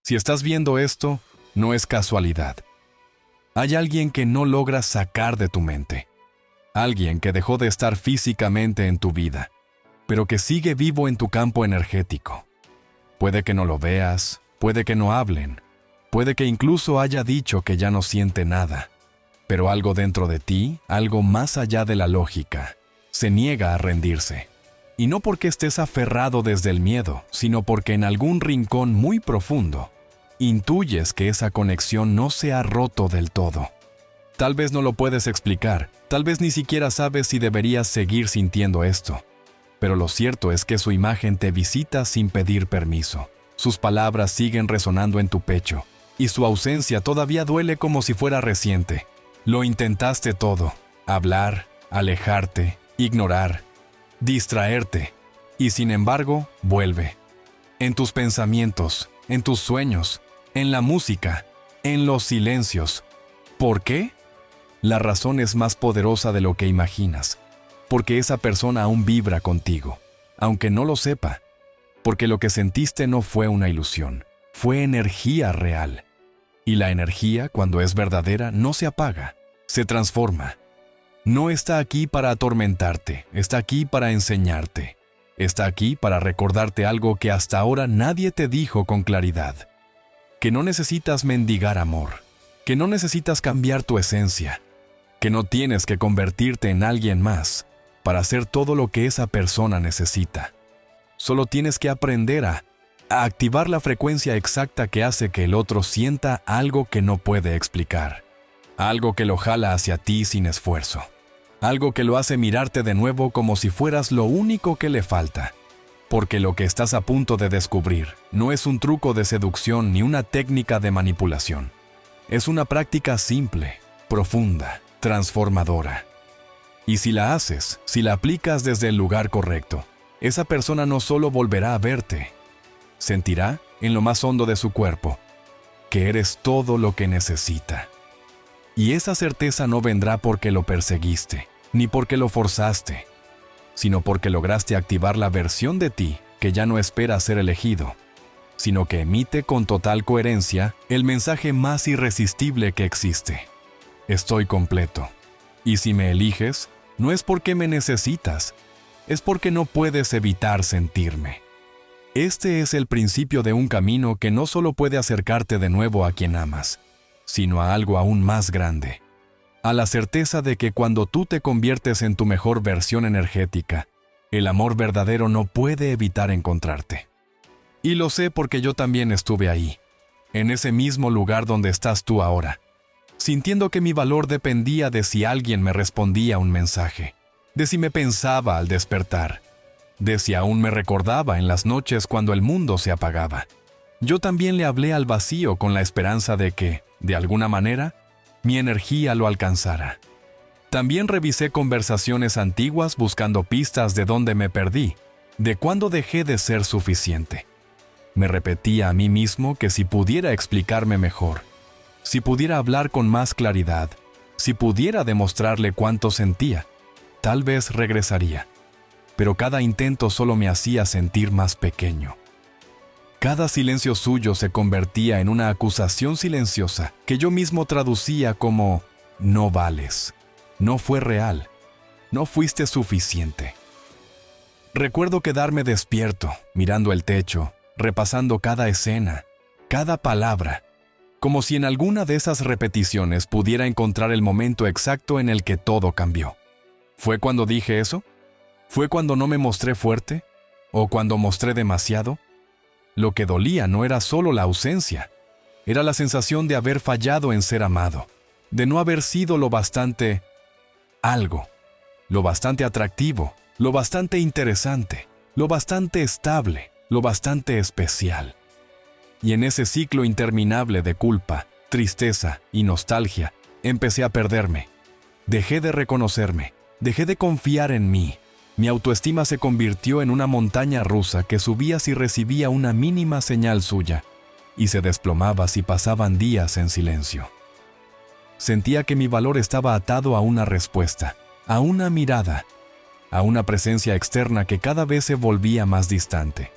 Si estás viendo esto, no es casualidad. Hay alguien que no logras sacar de tu mente. Alguien que dejó de estar físicamente en tu vida, pero que sigue vivo en tu campo energético. Puede que no lo veas, puede que no hablen, puede que incluso haya dicho que ya no siente nada, pero algo dentro de ti, algo más allá de la lógica, se niega a rendirse. Y no porque estés aferrado desde el miedo, sino porque en algún rincón muy profundo, intuyes que esa conexión no se ha roto del todo. Tal vez no lo puedes explicar, tal vez ni siquiera sabes si deberías seguir sintiendo esto. Pero lo cierto es que su imagen te visita sin pedir permiso. Sus palabras siguen resonando en tu pecho, y su ausencia todavía duele como si fuera reciente. Lo intentaste todo: hablar, alejarte, ignorar, distraerte, y sin embargo, vuelve. En tus pensamientos, en tus sueños, en la música, en los silencios. ¿Por qué? La razón es más poderosa de lo que imaginas, porque esa persona aún vibra contigo, aunque no lo sepa, porque lo que sentiste no fue una ilusión, fue energía real. Y la energía, cuando es verdadera, no se apaga, se transforma. No está aquí para atormentarte, está aquí para enseñarte. Está aquí para recordarte algo que hasta ahora nadie te dijo con claridad. Que no necesitas mendigar amor, que no necesitas cambiar tu esencia, que no tienes que convertirte en alguien más para hacer todo lo que esa persona necesita. Solo tienes que aprender a activar la frecuencia exacta que hace que el otro sienta algo que no puede explicar. Algo que lo jala hacia ti sin esfuerzo. Algo que lo hace mirarte de nuevo como si fueras lo único que le falta. Porque lo que estás a punto de descubrir no es un truco de seducción ni una técnica de manipulación. Es una práctica simple, profunda, transformadora. Y si la haces, si la aplicas desde el lugar correcto, esa persona no solo volverá a verte, sentirá, en lo más hondo de su cuerpo, que eres todo lo que necesita. Y esa certeza no vendrá porque lo perseguiste, ni porque lo forzaste, sino porque lograste activar la versión de ti que ya no espera ser elegido, sino que emite con total coherencia el mensaje más irresistible que existe. Estoy completo. Y si me eliges, no es porque me necesitas, es porque no puedes evitar sentirme. Este es el principio de un camino que no solo puede acercarte de nuevo a quien amas, sino a algo aún más grande. A la certeza de que cuando tú te conviertes en tu mejor versión energética, el amor verdadero no puede evitar encontrarte. Y lo sé porque yo también estuve ahí, en ese mismo lugar donde estás tú ahora, sintiendo que mi valor dependía de si alguien me respondía un mensaje, de si me pensaba al despertar, de si aún me recordaba en las noches cuando el mundo se apagaba. Yo también le hablé al vacío con la esperanza de que, de alguna manera, mi energía lo alcanzara. También revisé conversaciones antiguas buscando pistas de dónde me perdí, de cuándo dejé de ser suficiente. Me repetía a mí mismo que si pudiera explicarme mejor, si pudiera hablar con más claridad, si pudiera demostrarle cuánto sentía, tal vez regresaría. Pero cada intento solo me hacía sentir más pequeño. Cada silencio suyo se convertía en una acusación silenciosa que yo mismo traducía como «no vales, no fue real, no fuiste suficiente». Recuerdo quedarme despierto, mirando el techo, repasando cada escena, cada palabra, como si en alguna de esas repeticiones pudiera encontrar el momento exacto en el que todo cambió. ¿Fue cuando dije eso? ¿Fue cuando no me mostré fuerte? ¿O cuando mostré demasiado? Lo que dolía no era solo la ausencia, era la sensación de haber fallado en ser amado, de no haber sido lo bastante algo, lo bastante atractivo, lo bastante interesante, lo bastante estable, lo bastante especial. Y en ese ciclo interminable de culpa, tristeza y nostalgia, empecé a perderme. Dejé de reconocerme, dejé de confiar en mí. Mi autoestima se convirtió en una montaña rusa que subía si recibía una mínima señal suya y se desplomaba si pasaban días en silencio. Sentía que mi valor estaba atado a una respuesta, a una mirada, a una presencia externa que cada vez se volvía más distante.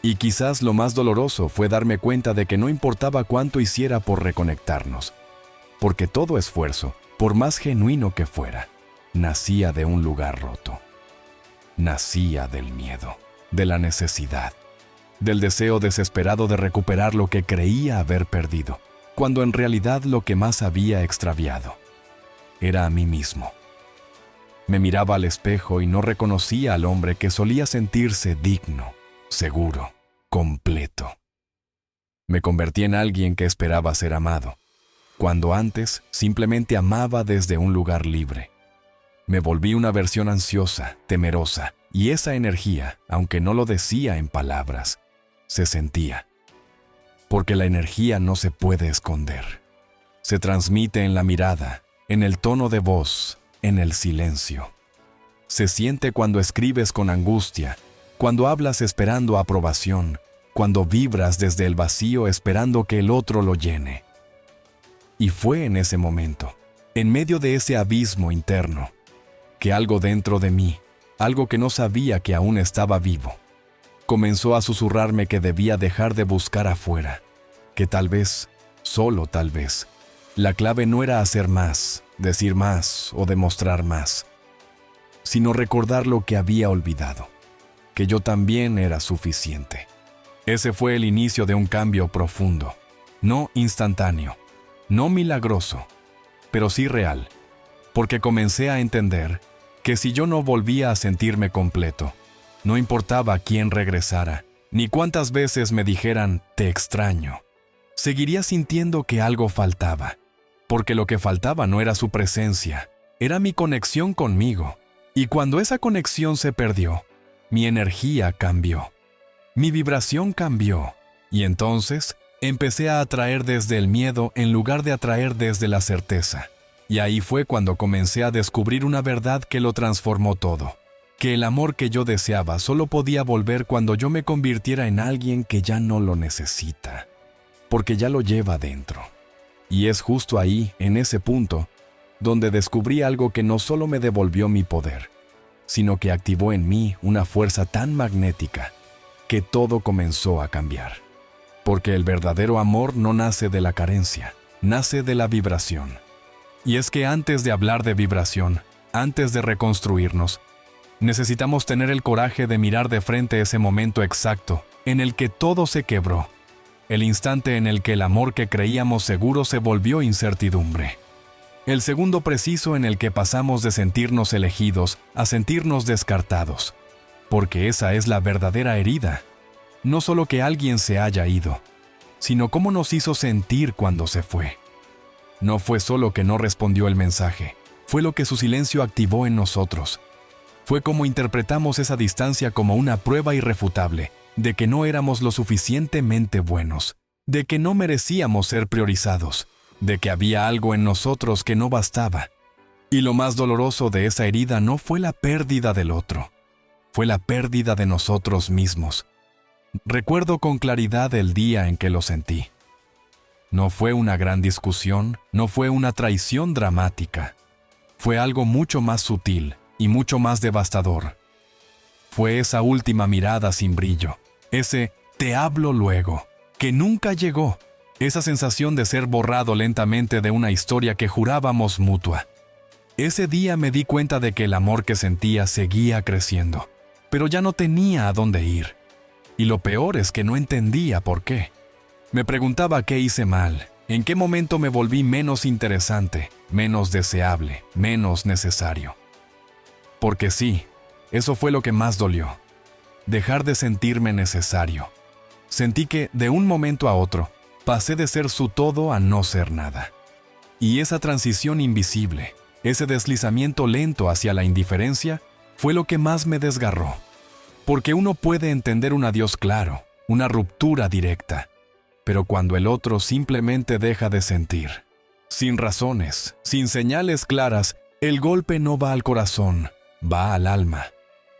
Y quizás lo más doloroso fue darme cuenta de que no importaba cuánto hiciera por reconectarnos, porque todo esfuerzo, por más genuino que fuera, nacía de un lugar roto. Nacía del miedo, de la necesidad, del deseo desesperado de recuperar lo que creía haber perdido, cuando en realidad lo que más había extraviado era a mí mismo. Me miraba al espejo y no reconocía al hombre que solía sentirse digno, seguro, completo. Me convertí en alguien que esperaba ser amado, cuando antes simplemente amaba desde un lugar libre. Me volví una versión ansiosa, temerosa, y esa energía, aunque no lo decía en palabras, se sentía. Porque la energía no se puede esconder. Se transmite en la mirada, en el tono de voz, en el silencio. Se siente cuando escribes con angustia, cuando hablas esperando aprobación, cuando vibras desde el vacío esperando que el otro lo llene. Y fue en ese momento, en medio de ese abismo interno, que algo dentro de mí, algo que no sabía que aún estaba vivo, comenzó a susurrarme que debía dejar de buscar afuera, que tal vez, solo tal vez, la clave no era hacer más, decir más o demostrar más, sino recordar lo que había olvidado, que yo también era suficiente. Ese fue el inicio de un cambio profundo, no instantáneo, no milagroso, pero sí real, porque comencé a entender que si yo no volvía a sentirme completo, no importaba quién regresara, ni cuántas veces me dijeran «te extraño», seguiría sintiendo que algo faltaba, porque lo que faltaba no era su presencia, era mi conexión conmigo. Y cuando esa conexión se perdió, mi energía cambió, mi vibración cambió, y entonces empecé a atraer desde el miedo en lugar de atraer desde la certeza. Y ahí fue cuando comencé a descubrir una verdad que lo transformó todo, que el amor que yo deseaba solo podía volver cuando yo me convirtiera en alguien que ya no lo necesita, porque ya lo lleva dentro. Y es justo ahí, en ese punto, donde descubrí algo que no solo me devolvió mi poder, sino que activó en mí una fuerza tan magnética que todo comenzó a cambiar. Porque el verdadero amor no nace de la carencia, nace de la vibración. Y es que antes de hablar de vibración, antes de reconstruirnos, necesitamos tener el coraje de mirar de frente ese momento exacto en el que todo se quebró, el instante en el que el amor que creíamos seguro se volvió incertidumbre. El segundo preciso en el que pasamos de sentirnos elegidos a sentirnos descartados, porque esa es la verdadera herida. No solo que alguien se haya ido, sino cómo nos hizo sentir cuando se fue. No fue solo que no respondió el mensaje, fue lo que su silencio activó en nosotros. Fue como interpretamos esa distancia como una prueba irrefutable de que no éramos lo suficientemente buenos, de que no merecíamos ser priorizados, de que había algo en nosotros que no bastaba. Y lo más doloroso de esa herida no fue la pérdida del otro, fue la pérdida de nosotros mismos. Recuerdo con claridad el día en que lo sentí. No fue una gran discusión, no fue una traición dramática. Fue algo mucho más sutil y mucho más devastador. Fue esa última mirada sin brillo, ese «te hablo luego», que nunca llegó, esa sensación de ser borrado lentamente de una historia que jurábamos mutua. Ese día me di cuenta de que el amor que sentía seguía creciendo, pero ya no tenía a dónde ir. Y lo peor es que no entendía por qué. Me preguntaba qué hice mal, en qué momento me volví menos interesante, menos deseable, menos necesario. Porque sí, eso fue lo que más dolió. Dejar de sentirme necesario. Sentí que, de un momento a otro, pasé de ser su todo a no ser nada. Y esa transición invisible, ese deslizamiento lento hacia la indiferencia, fue lo que más me desgarró. Porque uno puede entender un adiós claro, una ruptura directa, pero cuando el otro simplemente deja de sentir, sin razones, sin señales claras, el golpe no va al corazón, va al alma.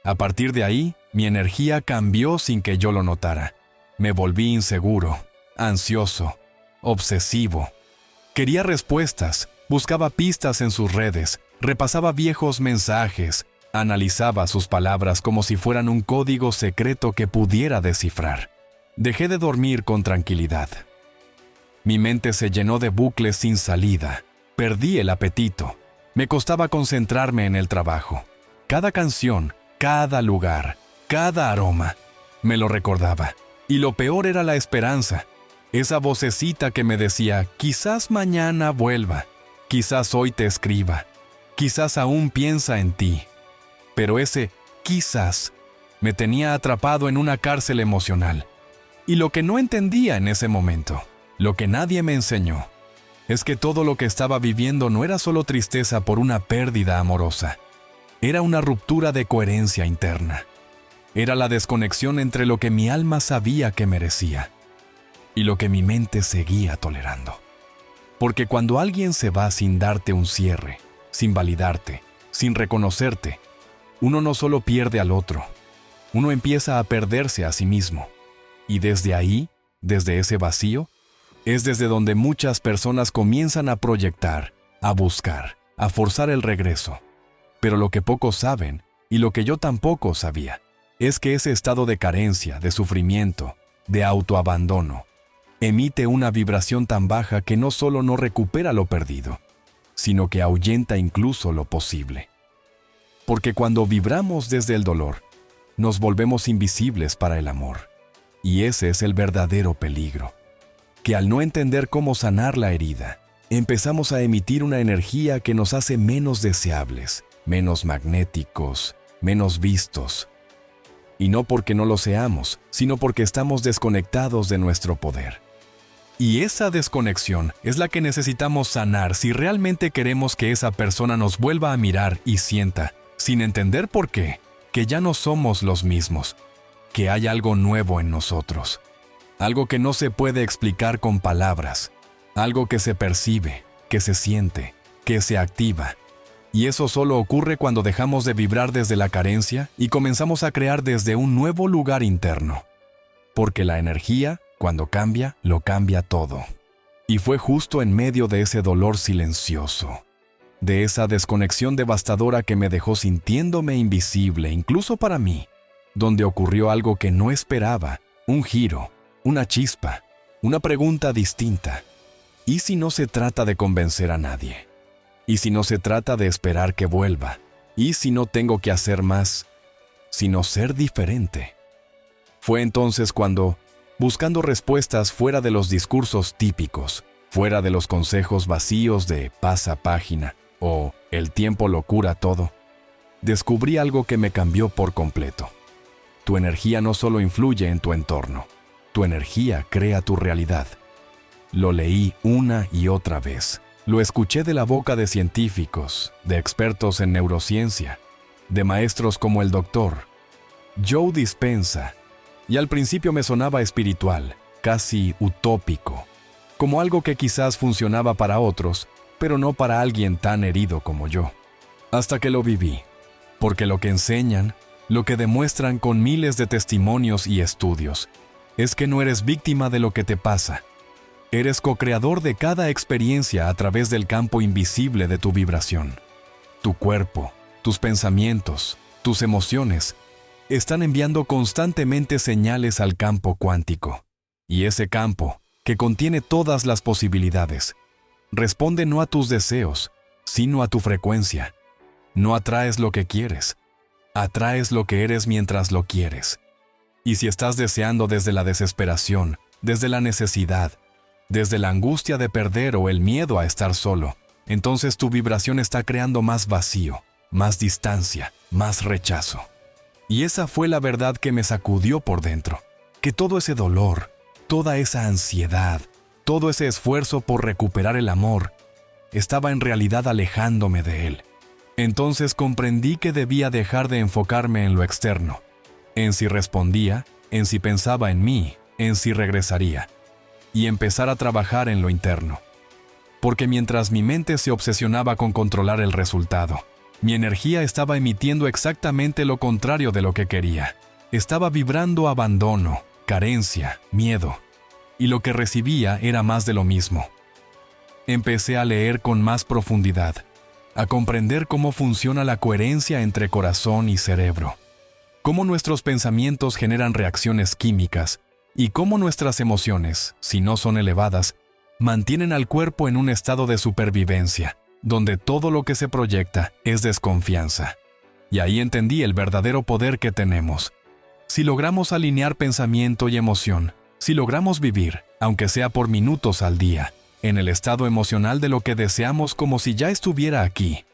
A partir de ahí, mi energía cambió sin que yo lo notara. Me volví inseguro, ansioso, obsesivo. Quería respuestas, buscaba pistas en sus redes, repasaba viejos mensajes, analizaba sus palabras como si fueran un código secreto que pudiera descifrar. Dejé de dormir con tranquilidad. Mi mente se llenó de bucles sin salida. Perdí el apetito. Me costaba concentrarme en el trabajo. Cada canción, cada lugar, cada aroma, me lo recordaba. Y lo peor era la esperanza. Esa vocecita que me decía, quizás mañana vuelva, quizás hoy te escriba, quizás aún piensa en ti. Pero ese quizás me tenía atrapado en una cárcel emocional. Y lo que no entendía en ese momento, lo que nadie me enseñó, es que todo lo que estaba viviendo no era solo tristeza por una pérdida amorosa. Era una ruptura de coherencia interna. Era la desconexión entre lo que mi alma sabía que merecía y lo que mi mente seguía tolerando. Porque cuando alguien se va sin darte un cierre, sin validarte, sin reconocerte, uno no solo pierde al otro, uno empieza a perderse a sí mismo. Y desde ahí, desde ese vacío, es desde donde muchas personas comienzan a proyectar, a buscar, a forzar el regreso. Pero lo que pocos saben, y lo que yo tampoco sabía, es que ese estado de carencia, de sufrimiento, de autoabandono, emite una vibración tan baja que no solo no recupera lo perdido, sino que ahuyenta incluso lo posible. Porque cuando vibramos desde el dolor, nos volvemos invisibles para el amor. Y ese es el verdadero peligro. Que al no entender cómo sanar la herida, empezamos a emitir una energía que nos hace menos deseables, menos magnéticos, menos vistos. Y no porque no lo seamos, sino porque estamos desconectados de nuestro poder. Y esa desconexión es la que necesitamos sanar si realmente queremos que esa persona nos vuelva a mirar y sienta, sin entender por qué, que ya no somos los mismos, que hay algo nuevo en nosotros. Algo que no se puede explicar con palabras, algo que se percibe, que se siente, que se activa. Y eso solo ocurre cuando dejamos de vibrar desde la carencia y comenzamos a crear desde un nuevo lugar interno. Porque la energía, cuando cambia, lo cambia todo. Y fue justo en medio de ese dolor silencioso, de esa desconexión devastadora que me dejó sintiéndome invisible, incluso para mí, donde ocurrió algo que no esperaba, un giro, una chispa, una pregunta distinta. ¿Y si no se trata de convencer a nadie? ¿Y si no se trata de esperar que vuelva? ¿Y si no tengo que hacer más, sino ser diferente? Fue entonces cuando, buscando respuestas fuera de los discursos típicos, fuera de los consejos vacíos de pasa página o el tiempo lo cura todo, descubrí algo que me cambió por completo. Tu energía no solo influye en tu entorno, tu energía crea tu realidad. Lo leí una y otra vez. Lo escuché de la boca de científicos, de expertos en neurociencia, de maestros como el Dr. Joe Dispenza, y al principio me sonaba espiritual, casi utópico, como algo que quizás funcionaba para otros, pero no para alguien tan herido como yo. Hasta que lo viví, porque lo que enseñan, lo que demuestran con miles de testimonios y estudios, es que no eres víctima de lo que te pasa. Eres co-creador de cada experiencia a través del campo invisible de tu vibración. Tu cuerpo, tus pensamientos, tus emociones, están enviando constantemente señales al campo cuántico. Y ese campo, que contiene todas las posibilidades, responde no a tus deseos, sino a tu frecuencia. No atraes lo que quieres, atraes lo que eres mientras lo quieres. Y si estás deseando desde la desesperación, desde la necesidad, desde la angustia de perder o el miedo a estar solo, entonces tu vibración está creando más vacío, más distancia, más rechazo. Y esa fue la verdad que me sacudió por dentro, que todo ese dolor, toda esa ansiedad, todo ese esfuerzo por recuperar el amor, estaba en realidad alejándome de él. Entonces comprendí que debía dejar de enfocarme en lo externo, en si respondía, en si pensaba en mí, en si regresaría, y empezar a trabajar en lo interno. Porque mientras mi mente se obsesionaba con controlar el resultado, mi energía estaba emitiendo exactamente lo contrario de lo que quería. Estaba vibrando abandono, carencia, miedo, y lo que recibía era más de lo mismo. Empecé a leer con más profundidad, a comprender cómo funciona la coherencia entre corazón y cerebro, cómo nuestros pensamientos generan reacciones químicas y cómo nuestras emociones, si no son elevadas, mantienen al cuerpo en un estado de supervivencia, donde todo lo que se proyecta es desconfianza. Y ahí entendí el verdadero poder que tenemos. Si logramos alinear pensamiento y emoción, si logramos vivir, aunque sea por minutos al día, en el estado emocional de lo que deseamos como si ya estuviera aquí,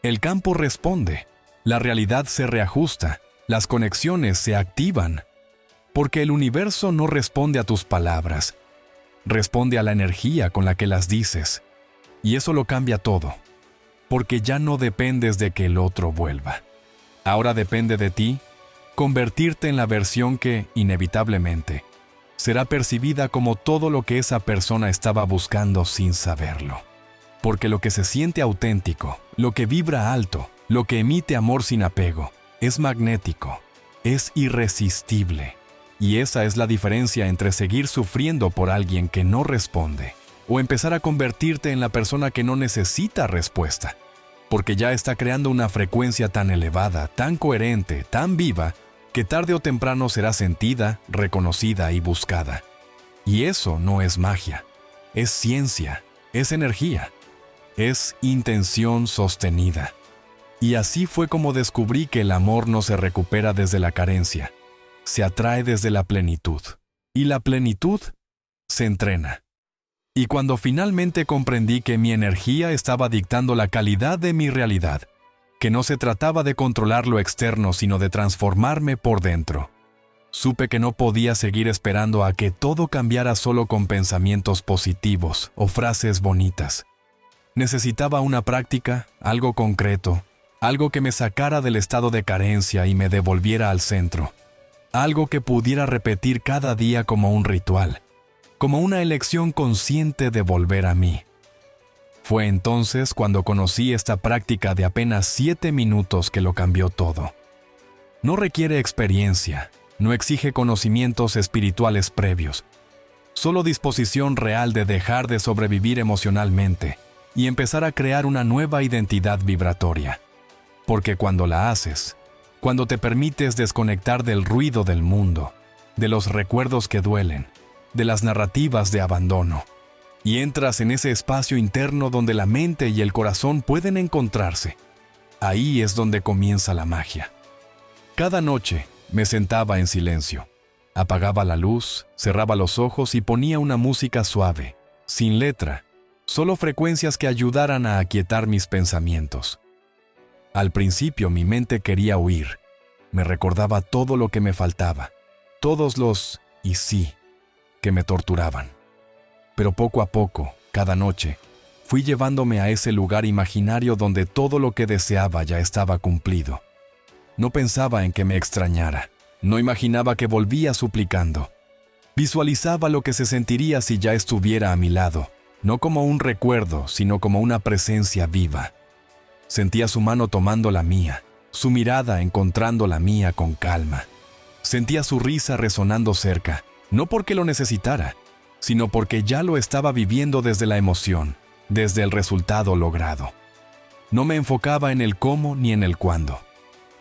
el campo responde, la realidad se reajusta, las conexiones se activan, porque el universo no responde a tus palabras, responde a la energía con la que las dices, y eso lo cambia todo, porque ya no dependes de que el otro vuelva. Ahora depende de ti convertirte en la versión que, inevitablemente, será percibida como todo lo que esa persona estaba buscando sin saberlo. Porque lo que se siente auténtico, lo que vibra alto, lo que emite amor sin apego, es magnético, es irresistible. Y esa es la diferencia entre seguir sufriendo por alguien que no responde o empezar a convertirte en la persona que no necesita respuesta, porque ya está creando una frecuencia tan elevada, tan coherente, tan viva, que tarde o temprano será sentida, reconocida y buscada. Y eso no es magia, es ciencia, es energía, es intención sostenida. Y así fue como descubrí que el amor no se recupera desde la carencia, se atrae desde la plenitud. Y la plenitud se entrena. Y cuando finalmente comprendí que mi energía estaba dictando la calidad de mi realidad, que no se trataba de controlar lo externo sino de transformarme por dentro, supe que no podía seguir esperando a que todo cambiara solo con pensamientos positivos o frases bonitas. Necesitaba una práctica, algo concreto, algo que me sacara del estado de carencia y me devolviera al centro, algo que pudiera repetir cada día como un ritual, como una elección consciente de volver a mí. Fue entonces cuando conocí esta práctica de apenas 7 minutos que lo cambió todo. No requiere experiencia, no exige conocimientos espirituales previos, solo disposición real de dejar de sobrevivir emocionalmente y empezar a crear una nueva identidad vibratoria. Porque cuando la haces, cuando te permites desconectar del ruido del mundo, de los recuerdos que duelen, de las narrativas de abandono, y entras en ese espacio interno donde la mente y el corazón pueden encontrarse, ahí es donde comienza la magia. Cada noche me sentaba en silencio, apagaba la luz, cerraba los ojos y ponía una música suave, sin letra, solo frecuencias que ayudaran a aquietar mis pensamientos. Al principio mi mente quería huir, me recordaba todo lo que me faltaba, todos los "y sí" que me torturaban. Pero poco a poco, cada noche, fui llevándome a ese lugar imaginario donde todo lo que deseaba ya estaba cumplido. No pensaba en que me extrañara, no imaginaba que volvía suplicando. Visualizaba lo que se sentiría si ya estuviera a mi lado, no como un recuerdo, sino como una presencia viva. Sentía su mano tomando la mía, su mirada encontrando la mía con calma. Sentía su risa resonando cerca, no porque lo necesitara, sino porque ya lo estaba viviendo desde la emoción, desde el resultado logrado. No me enfocaba en el cómo ni en el cuándo.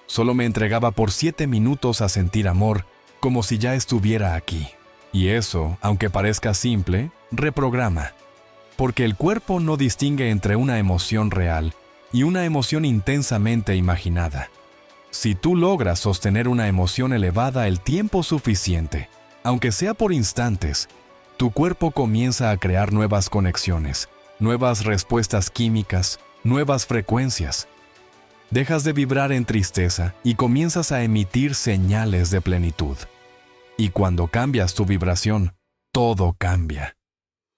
Solo me entregaba por 7 minutos a sentir amor, como si ya estuviera aquí. Y eso, aunque parezca simple, reprograma. Porque el cuerpo no distingue entre una emoción real y una emoción intensamente imaginada. Si tú logras sostener una emoción elevada el tiempo suficiente, aunque sea por instantes, tu cuerpo comienza a crear nuevas conexiones, nuevas respuestas químicas, nuevas frecuencias. Dejas de vibrar en tristeza y comienzas a emitir señales de plenitud. Y cuando cambias tu vibración, todo cambia.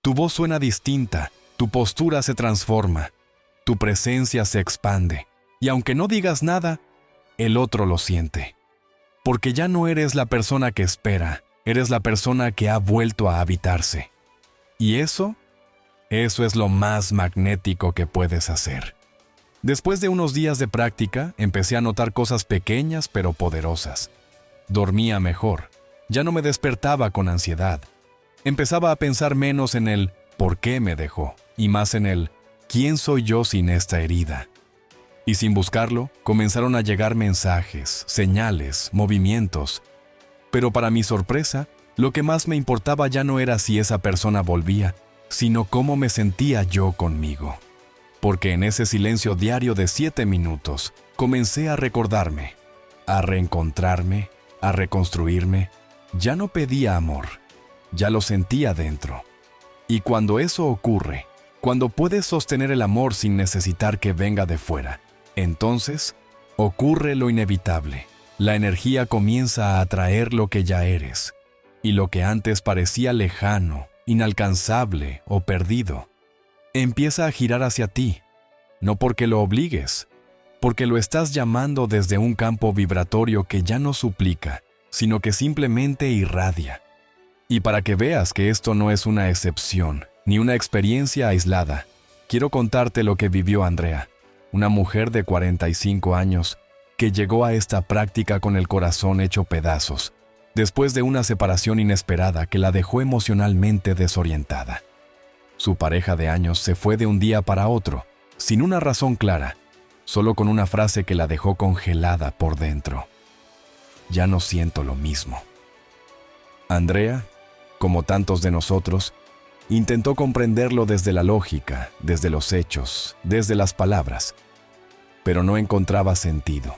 Tu voz suena distinta, tu postura se transforma, tu presencia se expande, y aunque no digas nada, el otro lo siente. Porque ya no eres la persona que espera, eres la persona que ha vuelto a habitarse. Y eso es lo más magnético que puedes hacer. Después de unos días de práctica, empecé a notar cosas pequeñas pero poderosas. Dormía mejor, ya no me despertaba con ansiedad. Empezaba a pensar menos en el ¿por qué me dejó? Y más en el ¿quién soy yo sin esta herida? Y sin buscarlo, comenzaron a llegar mensajes, señales, movimientos. Pero para mi sorpresa, Lo que más me importaba ya no era si esa persona volvía, sino cómo me sentía yo conmigo. Porque en ese silencio diario de 7 minutos, comencé a recordarme, a reencontrarme, a reconstruirme. Ya no pedía amor, ya lo sentía dentro. Y cuando eso ocurre, cuando puedes sostener el amor sin necesitar que venga de fuera, entonces ocurre lo inevitable. La energía comienza a atraer lo que ya eres, y lo que antes parecía lejano, inalcanzable o perdido, empieza a girar hacia ti, no porque lo obligues, porque lo estás llamando desde un campo vibratorio que ya no suplica, sino que simplemente irradia. Y para que veas que esto no es una excepción, ni una experiencia aislada, quiero contarte lo que vivió Andrea, una mujer de 45 años que llegó a esta práctica con el corazón hecho pedazos, después de una separación inesperada que la dejó emocionalmente desorientada. Su pareja de años se fue de un día para otro, sin una razón clara, solo con una frase que la dejó congelada por dentro. Ya no siento lo mismo. Andrea, como tantos de nosotros, intentó comprenderlo desde la lógica, desde los hechos, desde las palabras, pero no encontraba sentido,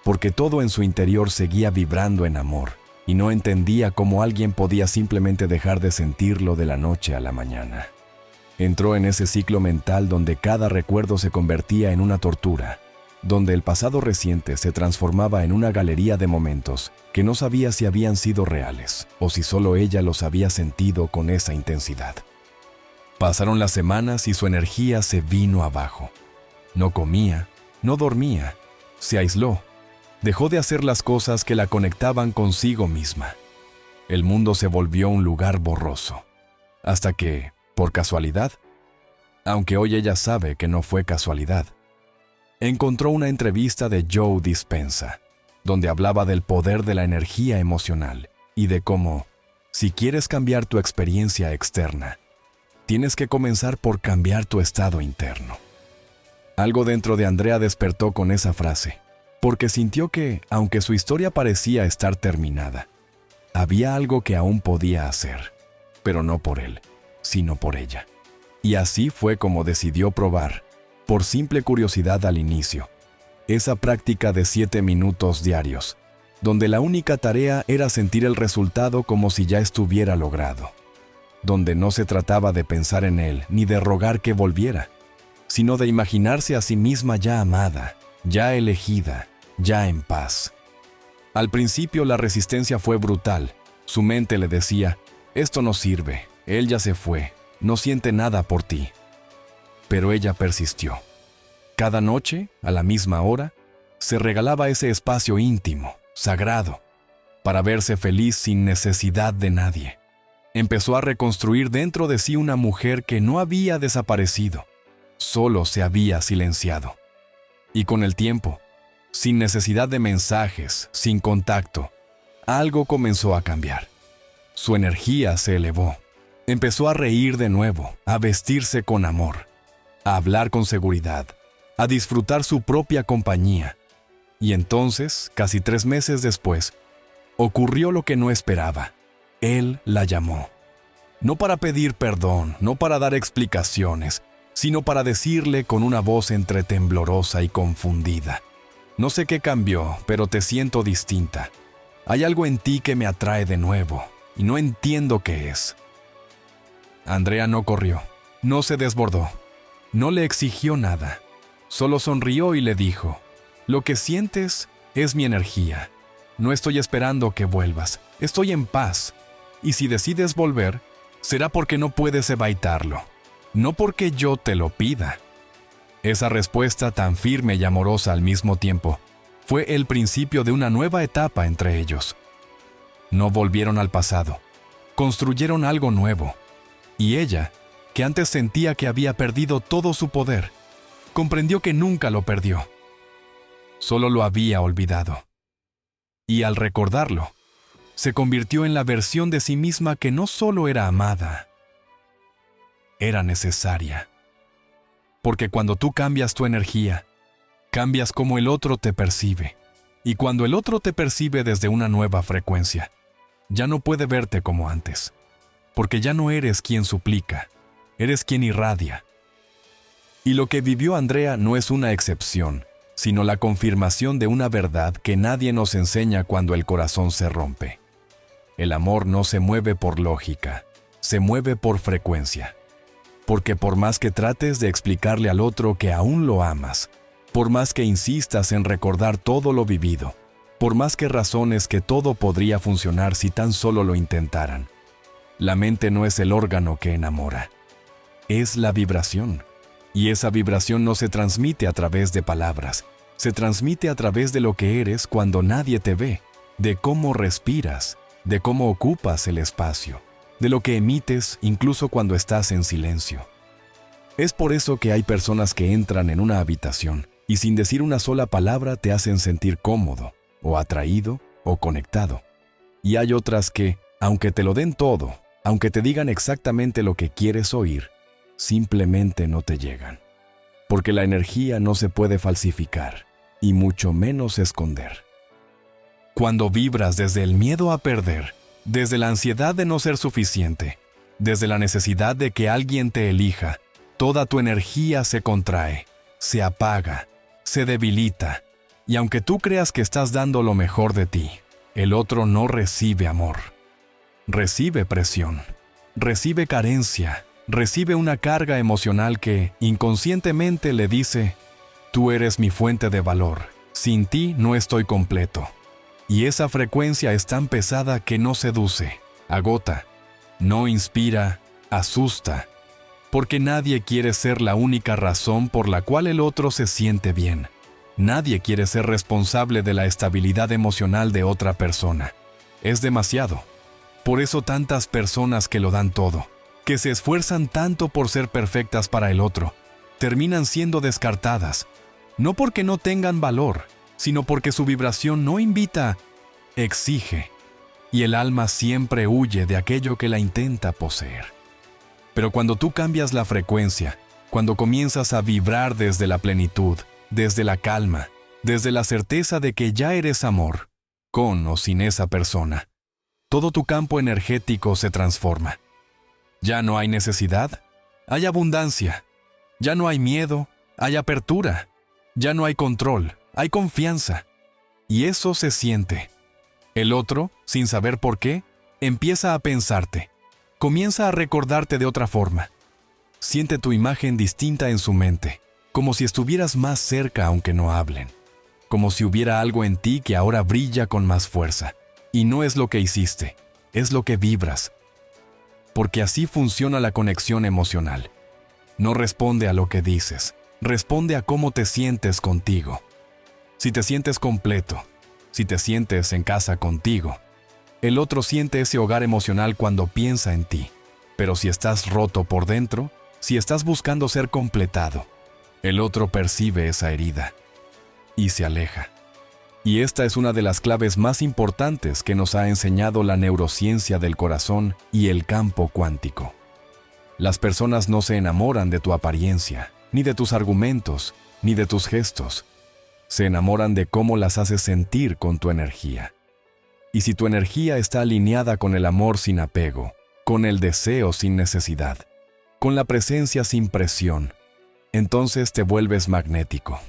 porque todo en su interior seguía vibrando en amor y no entendía cómo alguien podía simplemente dejar de sentirlo de la noche a la mañana. Entró en ese ciclo mental donde cada recuerdo se convertía en una tortura, donde el pasado reciente se transformaba en una galería de momentos que no sabía si habían sido reales o si solo ella los había sentido con esa intensidad. Pasaron las semanas y su energía se vino abajo. No comía, no dormía, se aisló, dejó de hacer las cosas que la conectaban consigo misma. El mundo se volvió un lugar borroso, hasta que, por casualidad, aunque hoy ella sabe que no fue casualidad, encontró una entrevista de Joe Dispenza, donde hablaba del poder de la energía emocional y de cómo, si quieres cambiar tu experiencia externa, tienes que comenzar por cambiar tu estado interno. Algo dentro de Andrea despertó con esa frase, porque sintió que, aunque su historia parecía estar terminada, había algo que aún podía hacer, pero no por él, sino por ella. Y así fue como decidió probar, por simple curiosidad al inicio, esa práctica de 7 minutos diarios, donde la única tarea era sentir el resultado como si ya estuviera logrado, donde no se trataba de pensar en él ni de rogar que volviera, sino de imaginarse a sí misma ya amada, ya elegida, ya en paz. Al principio la resistencia fue brutal. Su mente le decía, esto no sirve, él ya se fue, no siente nada por ti. Pero ella persistió. Cada noche, a la misma hora, se regalaba ese espacio íntimo, sagrado, para verse feliz sin necesidad de nadie. Empezó a reconstruir dentro de sí una mujer que no había desaparecido, solo se había silenciado. Y con el tiempo, sin necesidad de mensajes, sin contacto, algo comenzó a cambiar. Su energía se elevó. Empezó a reír de nuevo, a vestirse con amor, a hablar con seguridad, a disfrutar su propia compañía. Y entonces, casi 3 meses después, ocurrió lo que no esperaba. Él la llamó. No para pedir perdón, no para dar explicaciones, sino para decirle con una voz entre temblorosa y confundida: no sé qué cambió, pero te siento distinta. Hay algo en ti que me atrae de nuevo, y no entiendo qué es. Andrea no corrió, no se desbordó, no le exigió nada. Solo sonrió y le dijo: lo que sientes es mi energía. No estoy esperando que vuelvas, estoy en paz. Y si decides volver, será porque no puedes evitarlo, no porque yo te lo pida. Esa respuesta tan firme y amorosa al mismo tiempo fue el principio de una nueva etapa entre ellos. No volvieron al pasado, construyeron algo nuevo. Y ella, que antes sentía que había perdido todo su poder, comprendió que nunca lo perdió. Solo lo había olvidado. Y al recordarlo, se convirtió en la versión de sí misma que no solo era amada, era necesaria. Porque cuando tú cambias tu energía, cambias cómo el otro te percibe. Y cuando el otro te percibe desde una nueva frecuencia, ya no puede verte como antes, porque ya no eres quien suplica, eres quien irradia. Y lo que vivió Andrea no es una excepción, sino la confirmación de una verdad que nadie nos enseña cuando el corazón se rompe. El amor no se mueve por lógica, se mueve por frecuencia. Porque por más que trates de explicarle al otro que aún lo amas, por más que insistas en recordar todo lo vivido, por más que razones que todo podría funcionar si tan solo lo intentaran, la mente no es el órgano que enamora, es la vibración. Y esa vibración no se transmite a través de palabras, se transmite a través de lo que eres cuando nadie te ve, de cómo respiras, de cómo ocupas el espacio, de lo que emites incluso cuando estás en silencio. Es por eso que hay personas que entran en una habitación y sin decir una sola palabra te hacen sentir cómodo, o atraído, o conectado. Y hay otras que, aunque te lo den todo, aunque te digan exactamente lo que quieres oír, simplemente no te llegan. Porque la energía no se puede falsificar, y mucho menos esconder. Cuando vibras desde el miedo a perder, desde la ansiedad de no ser suficiente, desde la necesidad de que alguien te elija, toda tu energía se contrae, se apaga, se debilita, y aunque tú creas que estás dando lo mejor de ti, el otro no recibe amor. Recibe presión, recibe carencia, recibe una carga emocional que, inconscientemente, le dice: tú eres mi fuente de valor, sin ti no estoy completo. Y esa frecuencia es tan pesada que no seduce, agota, no inspira, asusta, porque nadie quiere ser la única razón por la cual el otro se siente bien. Nadie quiere ser responsable de la estabilidad emocional de otra persona. Es demasiado. Por eso tantas personas que lo dan todo, que se esfuerzan tanto por ser perfectas para el otro, terminan siendo descartadas, no porque no tengan valor, sino porque su vibración no invita, exige, y el alma siempre huye de aquello que la intenta poseer. Pero cuando tú cambias la frecuencia, cuando comienzas a vibrar desde la plenitud, desde la calma, desde la certeza de que ya eres amor, con o sin esa persona, todo tu campo energético se transforma. Ya no hay necesidad, hay abundancia. Ya no hay miedo, hay apertura. Ya no hay control, hay confianza. Y eso se siente. El otro, sin saber por qué, empieza a pensarte. Comienza a recordarte de otra forma. Siente tu imagen distinta en su mente, como si estuvieras más cerca aunque no hablen. Como si hubiera algo en ti que ahora brilla con más fuerza. Y no es lo que hiciste, es lo que vibras. Porque así funciona la conexión emocional. No responde a lo que dices, responde a cómo te sientes contigo. Si te sientes completo, si te sientes en casa contigo, el otro siente ese hogar emocional cuando piensa en ti. Pero si estás roto por dentro, si estás buscando ser completado, el otro percibe esa herida y se aleja. Y esta es una de las claves más importantes que nos ha enseñado la neurociencia del corazón y el campo cuántico. Las personas no se enamoran de tu apariencia, ni de tus argumentos, ni de tus gestos. Se enamoran de cómo las haces sentir con tu energía. Y si tu energía está alineada con el amor sin apego, con el deseo sin necesidad, con la presencia sin presión, entonces te vuelves magnético.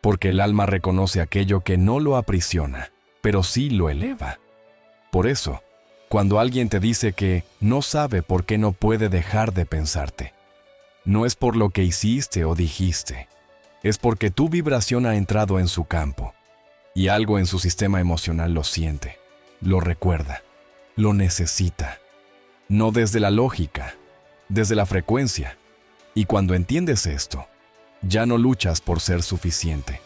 Porque el alma reconoce aquello que no lo aprisiona, pero sí lo eleva. Por eso, cuando alguien te dice que no sabe por qué no puede dejar de pensarte, no es por lo que hiciste o dijiste, es porque tu vibración ha entrado en su campo, y algo en su sistema emocional lo siente, lo recuerda, lo necesita. No desde la lógica, desde la frecuencia. Y cuando entiendes esto, ya no luchas por ser suficiente,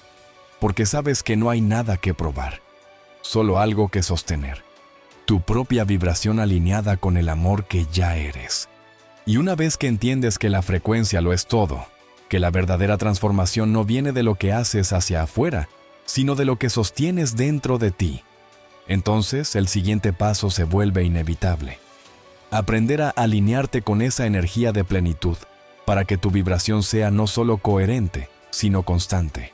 porque sabes que no hay nada que probar, solo algo que sostener, tu propia vibración alineada con el amor que ya eres. Y una vez que entiendes que la frecuencia lo es todo, que la verdadera transformación no viene de lo que haces hacia afuera, sino de lo que sostienes dentro de ti, entonces el siguiente paso se vuelve inevitable. Aprender a alinearte con esa energía de plenitud, para que tu vibración sea no solo coherente, sino constante.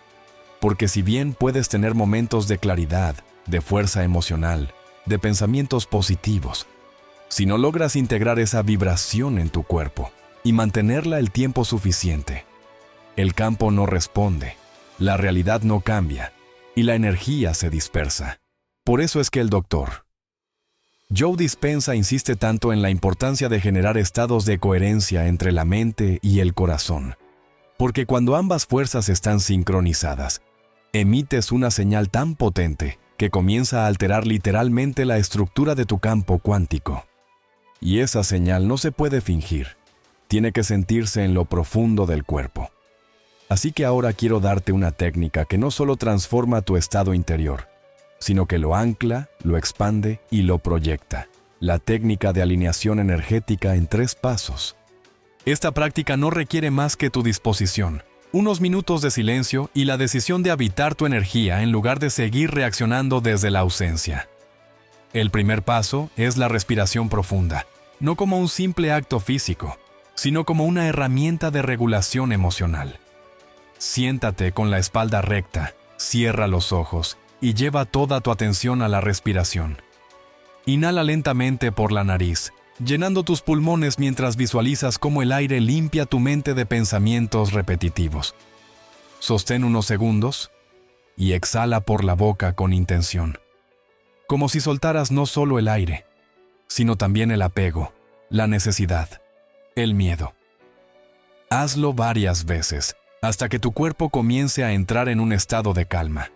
Porque si bien puedes tener momentos de claridad, de fuerza emocional, de pensamientos positivos. Si no logras integrar esa vibración en tu cuerpo y mantenerla el tiempo suficiente, el campo no responde, la realidad no cambia y la energía se dispersa. Por eso es que el Dr. Joe Dispenza insiste tanto en la importancia de generar estados de coherencia entre la mente y el corazón, porque cuando ambas fuerzas están sincronizadas, emites una señal tan potente que comienza a alterar literalmente la estructura de tu campo cuántico. Y esa señal no se puede fingir, tiene que sentirse en lo profundo del cuerpo. Así que ahora quiero darte una técnica que no solo transforma tu estado interior, sino que lo ancla, lo expande y lo proyecta. La técnica de alineación energética en 3 pasos. Esta práctica no requiere más que tu disposición, unos minutos de silencio y la decisión de habitar tu energía en lugar de seguir reaccionando desde la ausencia. El primer paso es la respiración profunda, no como un simple acto físico, sino como una herramienta de regulación emocional. Siéntate con la espalda recta, cierra los ojos y lleva toda tu atención a la respiración. Inhala lentamente por la nariz, llenando tus pulmones mientras visualizas cómo el aire limpia tu mente de pensamientos repetitivos. Sostén unos segundos y exhala por la boca con intención, como si soltaras no solo el aire, sino también el apego, la necesidad, el miedo. Hazlo varias veces, hasta que tu cuerpo comience a entrar en un estado de calma.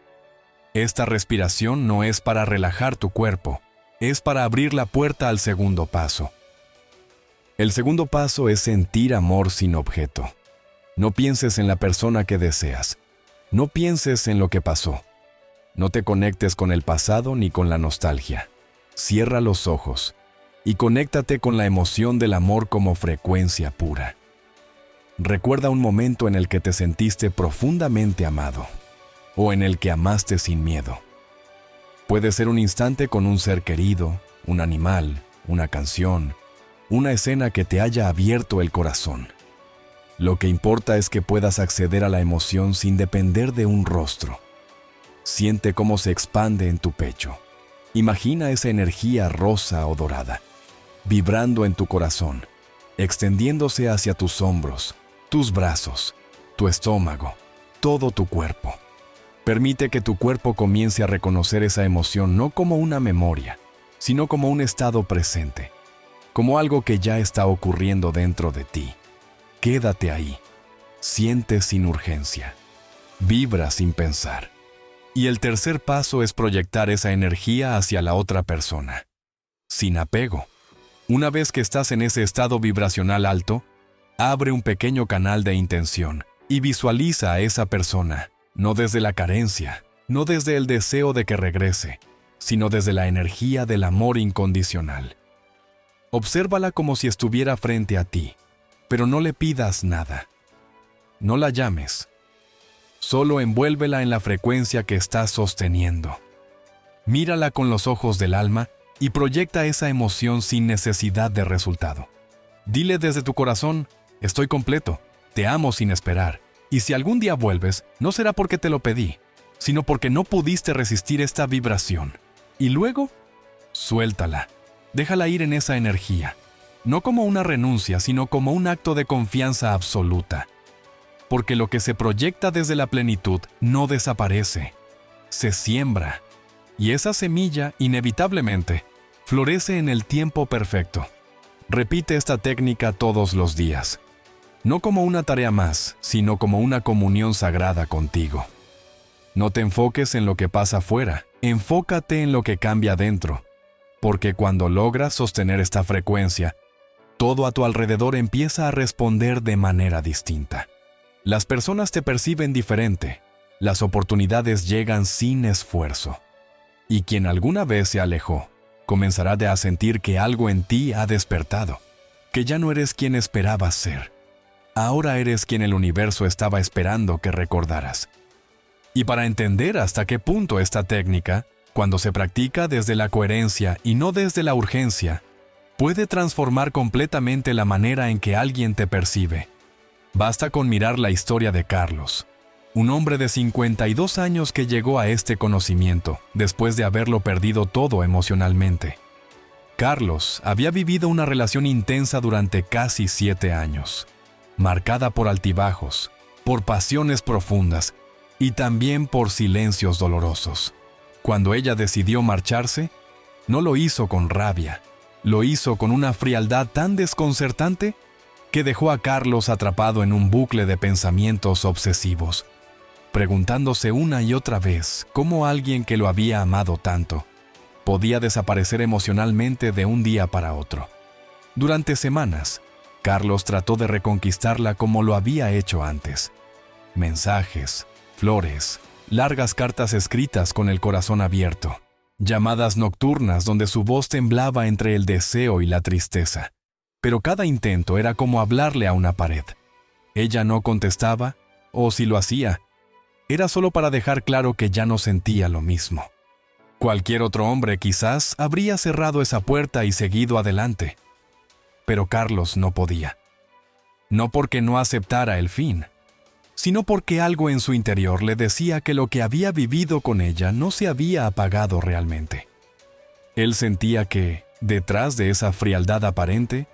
Esta respiración no es para relajar tu cuerpo, es para abrir la puerta al segundo paso. El segundo paso es sentir amor sin objeto. No pienses en la persona que deseas. No pienses en lo que pasó. No te conectes con el pasado ni con la nostalgia. Cierra los ojos y conéctate con la emoción del amor como frecuencia pura. Recuerda un momento en el que te sentiste profundamente amado, o en el que amaste sin miedo. Puede ser un instante con un ser querido, un animal, una canción, una escena que te haya abierto el corazón. Lo que importa es que puedas acceder a la emoción sin depender de un rostro. Siente cómo se expande en tu pecho. Imagina esa energía rosa o dorada, vibrando en tu corazón, extendiéndose hacia tus hombros, tus brazos, tu estómago, todo tu cuerpo. Permite que tu cuerpo comience a reconocer esa emoción no como una memoria, sino como un estado presente, como algo que ya está ocurriendo dentro de ti. Quédate ahí, siente sin urgencia, vibra sin pensar. Y el tercer paso es proyectar esa energía hacia la otra persona, sin apego. Una vez que estás en ese estado vibracional alto, abre un pequeño canal de intención y visualiza a esa persona, no desde la carencia, no desde el deseo de que regrese, sino desde la energía del amor incondicional. Obsérvala como si estuviera frente a ti, pero no le pidas nada. No la llames. Solo envuélvela en la frecuencia que estás sosteniendo. Mírala con los ojos del alma y proyecta esa emoción sin necesidad de resultado. Dile desde tu corazón: estoy completo, te amo sin esperar, y si algún día vuelves, no será porque te lo pedí, sino porque no pudiste resistir esta vibración. Y luego, suéltala, déjala ir en esa energía, no como una renuncia, sino como un acto de confianza absoluta. Porque lo que se proyecta desde la plenitud no desaparece, se siembra, y esa semilla, inevitablemente, florece en el tiempo perfecto. Repite esta técnica todos los días. No como una tarea más, sino como una comunión sagrada contigo. No te enfoques en lo que pasa afuera, enfócate en lo que cambia dentro, porque cuando logras sostener esta frecuencia, todo a tu alrededor empieza a responder de manera distinta. Las personas te perciben diferente, las oportunidades llegan sin esfuerzo, y quien alguna vez se alejó, comenzará a sentir que algo en ti ha despertado, que ya no eres quien esperabas ser. Ahora eres quien el universo estaba esperando que recordaras. Y para entender hasta qué punto esta técnica, cuando se practica desde la coherencia y no desde la urgencia, puede transformar completamente la manera en que alguien te percibe. Basta con mirar la historia de Carlos, un hombre de 52 años que llegó a este conocimiento después de haberlo perdido todo emocionalmente. Carlos había vivido una relación intensa durante casi 7 años, marcada por altibajos, por pasiones profundas y también por silencios dolorosos. Cuando ella decidió marcharse, no lo hizo con rabia, lo hizo con una frialdad tan desconcertante que dejó a Carlos atrapado en un bucle de pensamientos obsesivos, preguntándose una y otra vez cómo alguien que lo había amado tanto podía desaparecer emocionalmente de un día para otro. Durante semanas, Carlos trató de reconquistarla como lo había hecho antes. Mensajes, flores, largas cartas escritas con el corazón abierto, llamadas nocturnas donde su voz temblaba entre el deseo y la tristeza. Pero cada intento era como hablarle a una pared. Ella no contestaba, o si lo hacía, era solo para dejar claro que ya no sentía lo mismo. Cualquier otro hombre quizás habría cerrado esa puerta y seguido adelante. Pero Carlos no podía. No porque no aceptara el fin, sino porque algo en su interior le decía que lo que había vivido con ella no se había apagado realmente. Él sentía que, detrás de esa frialdad aparente,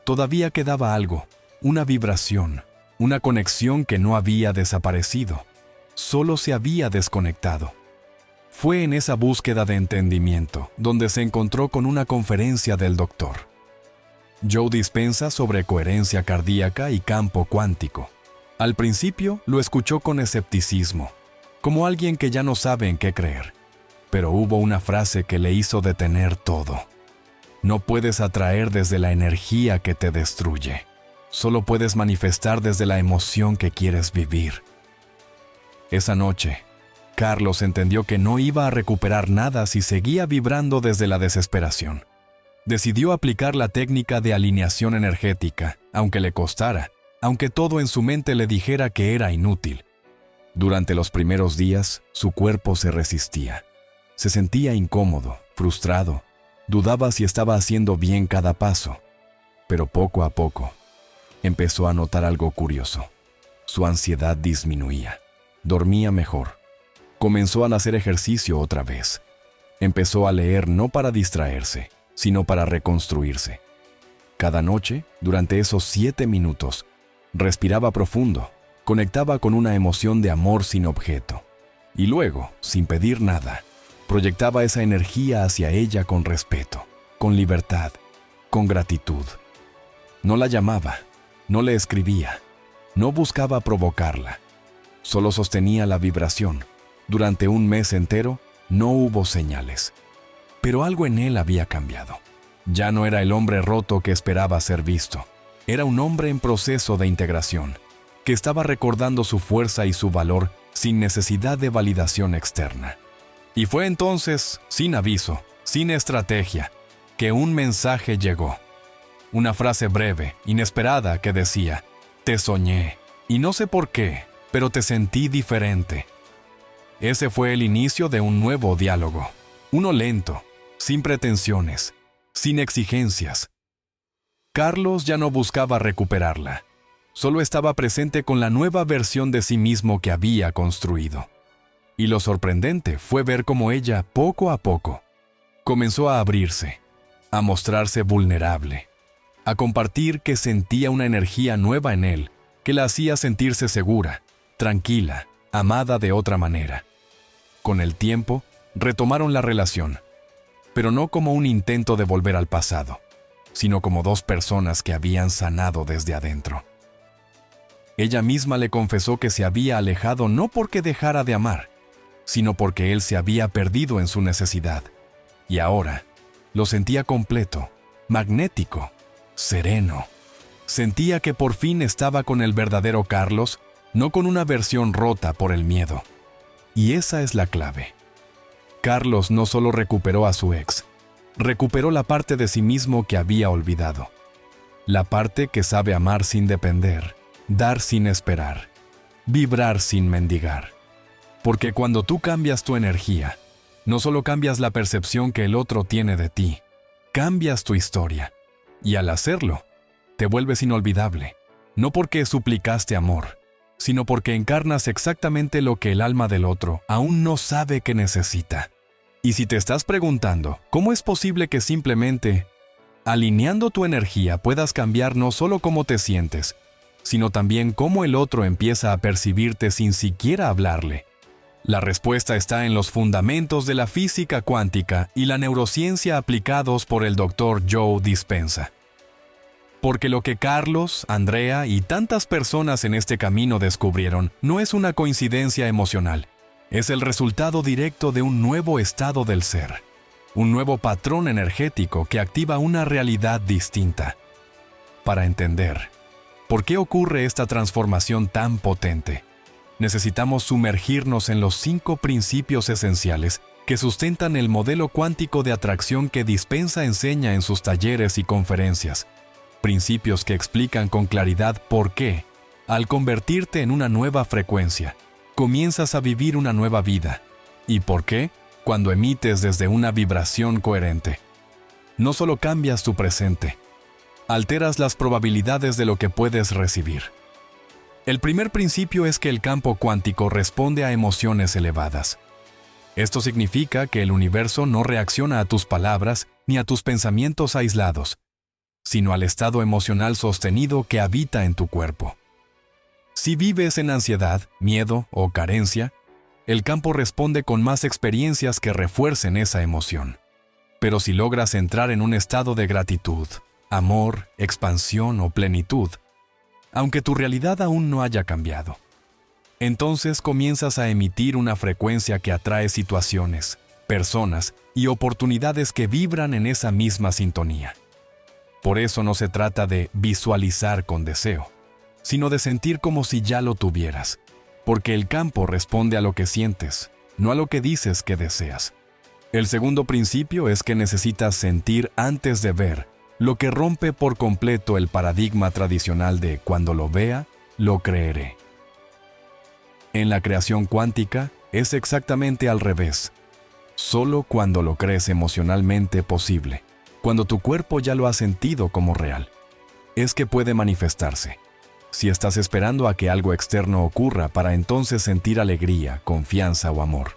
todavía quedaba algo, una vibración, una conexión que no había desaparecido, solo se había desconectado. Fue en esa búsqueda de entendimiento donde se encontró con una conferencia del doctor Joe Dispenza sobre coherencia cardíaca y campo cuántico. Al principio lo escuchó con escepticismo, como alguien que ya no sabe en qué creer, pero hubo una frase que le hizo detener todo. No puedes atraer desde la energía que te destruye, solo puedes manifestar desde la emoción que quieres vivir. Esa noche, Carlos entendió que no iba a recuperar nada si seguía vibrando desde la desesperación. Decidió aplicar la técnica de alineación energética, aunque le costara, aunque todo en su mente le dijera que era inútil. Durante los primeros días, su cuerpo se resistía. Se sentía incómodo, frustrado, dudaba si estaba haciendo bien cada paso. Pero poco a poco, empezó a notar algo curioso. Su ansiedad disminuía, dormía mejor. Comenzó a hacer ejercicio otra vez. Empezó a leer no para distraerse, sino para reconstruirse. Cada noche, durante esos 7 minutos, respiraba profundo, conectaba con una emoción de amor sin objeto. Y luego, sin pedir nada, proyectaba esa energía hacia ella con respeto, con libertad, con gratitud. No la llamaba, no le escribía, no buscaba provocarla. Solo sostenía la vibración. Durante un mes entero, no hubo señales. Pero algo en él había cambiado. Ya no era el hombre roto que esperaba ser visto. Era un hombre en proceso de integración, que estaba recordando su fuerza y su valor sin necesidad de validación externa. Y fue entonces, sin aviso, sin estrategia, que un mensaje llegó. Una frase breve, inesperada, que decía: «Te soñé, y no sé por qué, pero te sentí diferente». Ese fue el inicio de un nuevo diálogo, uno lento, sin pretensiones, sin exigencias. Carlos ya no buscaba recuperarla, solo estaba presente con la nueva versión de sí mismo que había construido. Y lo sorprendente fue ver cómo ella, poco a poco, comenzó a abrirse, a mostrarse vulnerable, a compartir que sentía una energía nueva en él que la hacía sentirse segura, tranquila, amada de otra manera. Con el tiempo, retomaron la relación, pero no como un intento de volver al pasado, sino como dos personas que habían sanado desde adentro. Ella misma le confesó que se había alejado no porque dejara de amar, sino porque él se había perdido en su necesidad, y ahora lo sentía completo, magnético, sereno. Sentía que por fin estaba con el verdadero Carlos, no con una versión rota por el miedo. Y esa es la clave. Carlos no solo recuperó a su ex, recuperó la parte de sí mismo que había olvidado. La parte que sabe amar sin depender, dar sin esperar, vibrar sin mendigar. Porque cuando tú cambias tu energía, no solo cambias la percepción que el otro tiene de ti, cambias tu historia. Y al hacerlo, te vuelves inolvidable, no porque suplicaste amor, sino porque encarnas exactamente lo que el alma del otro aún no sabe que necesita. Y si te estás preguntando, ¿cómo es posible que simplemente, alineando tu energía, puedas cambiar no solo cómo te sientes, sino también cómo el otro empieza a percibirte sin siquiera hablarle? La respuesta está en los fundamentos de la física cuántica y la neurociencia aplicados por el Dr. Joe Dispenza. Porque lo que Carlos, Andrea y tantas personas en este camino descubrieron no es una coincidencia emocional, es el resultado directo de un nuevo estado del ser, un nuevo patrón energético que activa una realidad distinta. Para entender por qué ocurre esta transformación tan potente, necesitamos sumergirnos en los 5 principios esenciales que sustentan el modelo cuántico de atracción que Dispenza enseña en sus talleres y conferencias. Principios que explican con claridad por qué, al convertirte en una nueva frecuencia, comienzas a vivir una nueva vida. Y por qué, cuando emites desde una vibración coherente, no solo cambias tu presente, alteras las probabilidades de lo que puedes recibir. El primer principio es que el campo cuántico responde a emociones elevadas. Esto significa que el universo no reacciona a tus palabras ni a tus pensamientos aislados, sino al estado emocional sostenido que habita en tu cuerpo. Si vives en ansiedad, miedo o carencia, el campo responde con más experiencias que refuercen esa emoción. Pero si logras entrar en un estado de gratitud, amor, expansión o plenitud, aunque tu realidad aún no haya cambiado, entonces comienzas a emitir una frecuencia que atrae situaciones, personas y oportunidades que vibran en esa misma sintonía. Por eso no se trata de visualizar con deseo, sino de sentir como si ya lo tuvieras, porque el campo responde a lo que sientes, no a lo que dices que deseas. El segundo principio es que necesitas sentir antes de ver, lo que rompe por completo el paradigma tradicional de cuando lo vea, lo creeré. En la creación cuántica es exactamente al revés. Solo cuando lo crees emocionalmente posible, cuando tu cuerpo ya lo ha sentido como real, es que puede manifestarse. Si estás esperando a que algo externo ocurra para entonces sentir alegría, confianza o amor,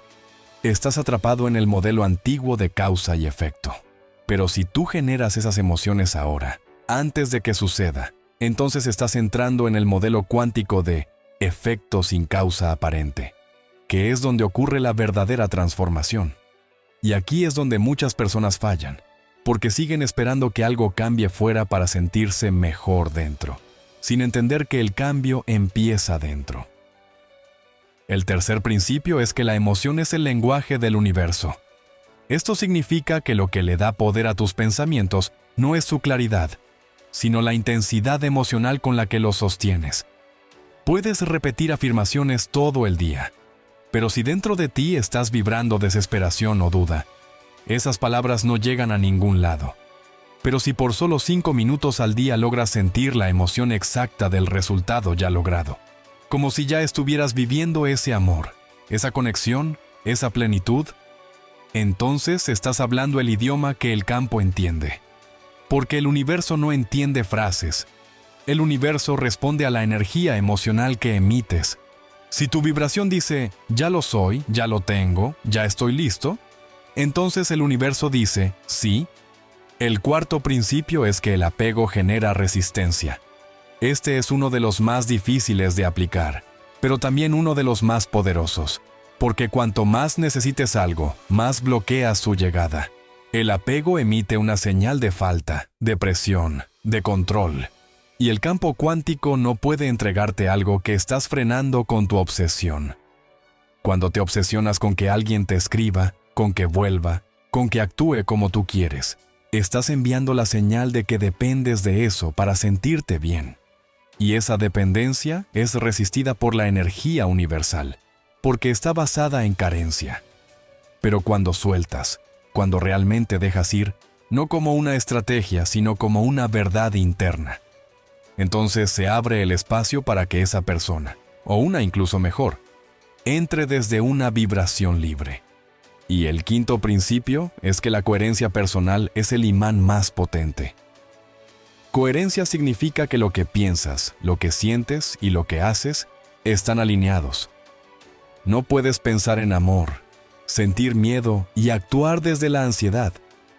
estás atrapado en el modelo antiguo de causa y efecto. Pero si tú generas esas emociones ahora, antes de que suceda, entonces estás entrando en el modelo cuántico de efecto sin causa aparente, que es donde ocurre la verdadera transformación. Y aquí es donde muchas personas fallan, porque siguen esperando que algo cambie fuera para sentirse mejor dentro, sin entender que el cambio empieza dentro. El tercer principio es que la emoción es el lenguaje del universo. Esto significa que lo que le da poder a tus pensamientos no es su claridad, sino la intensidad emocional con la que los sostienes. Puedes repetir afirmaciones todo el día, pero si dentro de ti estás vibrando desesperación o duda, esas palabras no llegan a ningún lado. Pero si por solo 5 minutos al día logras sentir la emoción exacta del resultado ya logrado, como si ya estuvieras viviendo ese amor, esa conexión, esa plenitud, entonces estás hablando el idioma que el campo entiende. Porque el universo no entiende frases. El universo responde a la energía emocional que emites. Si tu vibración dice, ya lo soy, ya lo tengo, ya estoy listo, entonces el universo dice, sí. El cuarto principio es que el apego genera resistencia. Este es uno de los más difíciles de aplicar, pero también uno de los más poderosos. Porque cuanto más necesites algo, más bloqueas su llegada. El apego emite una señal de falta, de presión, de control. Y el campo cuántico no puede entregarte algo que estás frenando con tu obsesión. Cuando te obsesionas con que alguien te escriba, con que vuelva, con que actúe como tú quieres, estás enviando la señal de que dependes de eso para sentirte bien. Y esa dependencia es resistida por la energía universal, porque está basada en carencia. Pero cuando sueltas, cuando realmente dejas ir, no como una estrategia, sino como una verdad interna, entonces se abre el espacio para que esa persona, o una incluso mejor, entre desde una vibración libre. Y el quinto principio es que la coherencia personal es el imán más potente. Coherencia significa que lo que piensas, lo que sientes y lo que haces están alineados. No puedes pensar en amor, sentir miedo y actuar desde la ansiedad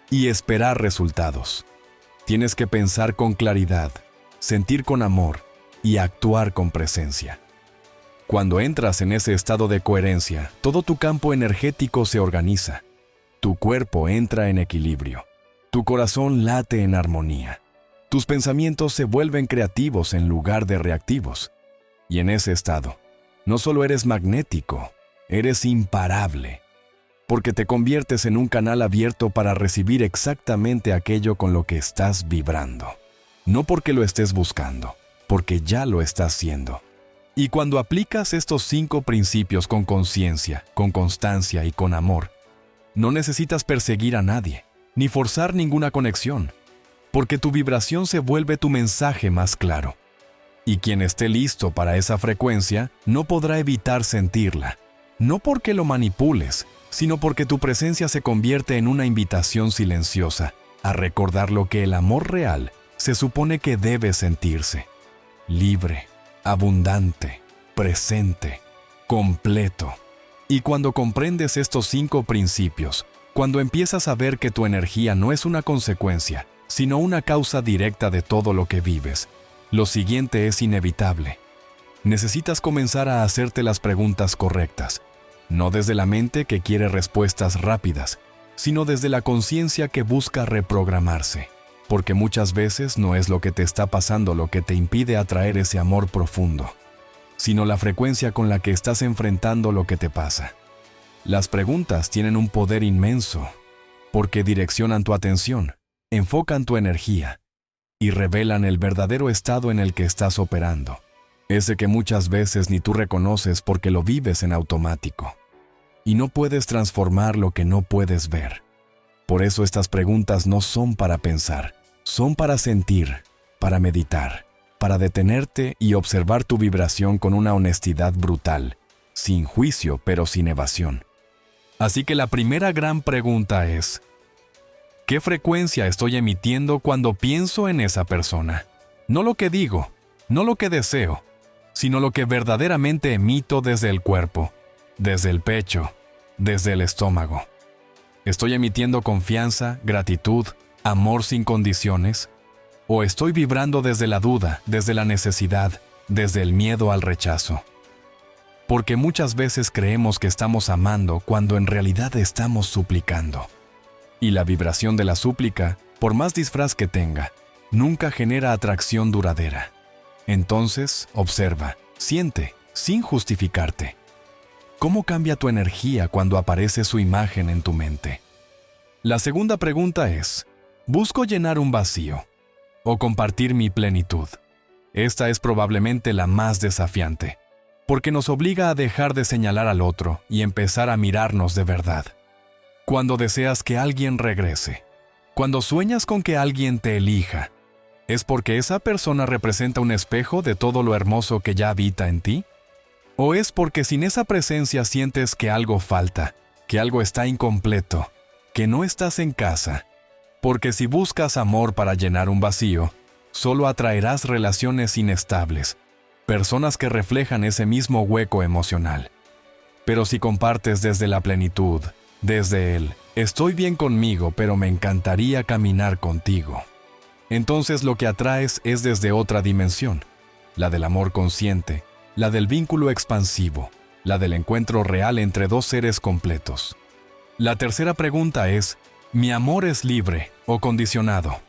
y esperar resultados. Tienes que pensar con claridad, sentir con amor y actuar con presencia. Cuando entras en ese estado de coherencia, todo tu campo energético se organiza. Tu cuerpo entra en equilibrio. Tu corazón late en armonía. Tus pensamientos se vuelven creativos en lugar de reactivos. Y en ese estado, no solo eres magnético, eres imparable, porque te conviertes en un canal abierto para recibir exactamente aquello con lo que estás vibrando. No porque lo estés buscando, porque ya lo estás siendo. Y cuando aplicas estos 5 principios con conciencia, con constancia y con amor, no necesitas perseguir a nadie, ni forzar ninguna conexión, porque tu vibración se vuelve tu mensaje más claro. Y quien esté listo para esa frecuencia no podrá evitar sentirla, no porque lo manipules, sino porque tu presencia se convierte en una invitación silenciosa a recordar lo que el amor real se supone que debe sentirse: libre, abundante, presente, completo. Y cuando comprendes estos 5 principios, cuando empiezas a ver que tu energía no es una consecuencia, sino una causa directa de todo lo que vives, lo siguiente es inevitable. Necesitas comenzar a hacerte las preguntas correctas, no desde la mente que quiere respuestas rápidas, sino desde la conciencia que busca reprogramarse, porque muchas veces no es lo que te está pasando lo que te impide atraer ese amor profundo, sino la frecuencia con la que estás enfrentando lo que te pasa. Las preguntas tienen un poder inmenso, porque direccionan tu atención, enfocan tu energía y revelan el verdadero estado en el que estás operando, ese que muchas veces ni tú reconoces porque lo vives en automático. Y no puedes transformar lo que no puedes ver. Por eso estas preguntas no son para pensar, son para sentir, para meditar, para detenerte y observar tu vibración con una honestidad brutal, sin juicio pero sin evasión. Así que la primera gran pregunta es: ¿qué frecuencia estoy emitiendo cuando pienso en esa persona? No lo que digo, no lo que deseo, sino lo que verdaderamente emito desde el cuerpo, desde el pecho, desde el estómago. ¿Estoy emitiendo confianza, gratitud, amor sin condiciones? ¿O estoy vibrando desde la duda, desde la necesidad, desde el miedo al rechazo? Porque muchas veces creemos que estamos amando cuando en realidad estamos suplicando. Y la vibración de la súplica, por más disfraz que tenga, nunca genera atracción duradera. Entonces, observa, siente, sin justificarte. ¿Cómo cambia tu energía cuando aparece su imagen en tu mente? La segunda pregunta es: ¿busco llenar un vacío o compartir mi plenitud? Esta es probablemente la más desafiante, porque nos obliga a dejar de señalar al otro y empezar a mirarnos de verdad. Cuando deseas que alguien regrese, cuando sueñas con que alguien te elija, ¿es porque esa persona representa un espejo de todo lo hermoso que ya habita en ti? ¿O es porque sin esa presencia sientes que algo falta, que algo está incompleto, que no estás en casa? Porque si buscas amor para llenar un vacío, solo atraerás relaciones inestables, personas que reflejan ese mismo hueco emocional. Pero si compartes desde la plenitud, desde el estoy bien conmigo, pero me encantaría caminar contigo, entonces lo que atraes es desde otra dimensión, la del amor consciente, la del vínculo expansivo, la del encuentro real entre dos seres completos. La tercera pregunta es: ¿mi amor es libre o condicionado?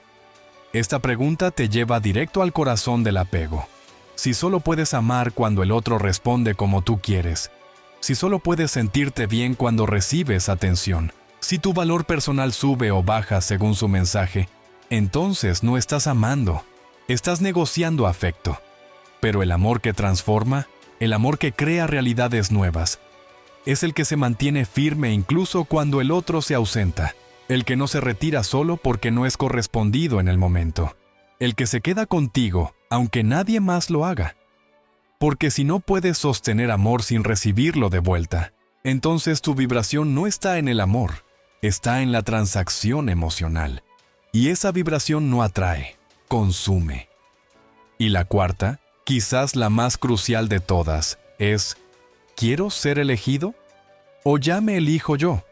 Esta pregunta te lleva directo al corazón del apego. Si solo puedes amar cuando el otro responde como tú quieres, si solo puedes sentirte bien cuando recibes atención, si tu valor personal sube o baja según su mensaje, entonces no estás amando, estás negociando afecto. Pero el amor que transforma, el amor que crea realidades nuevas, es el que se mantiene firme incluso cuando el otro se ausenta, el que no se retira solo porque no es correspondido en el momento, el que se queda contigo aunque nadie más lo haga. Porque si no puedes sostener amor sin recibirlo de vuelta, entonces tu vibración no está en el amor, está en la transacción emocional. Y esa vibración no atrae, consume. Y la cuarta, quizás la más crucial de todas, es, ¿quiero ser elegido? ¿O ya me elijo yo?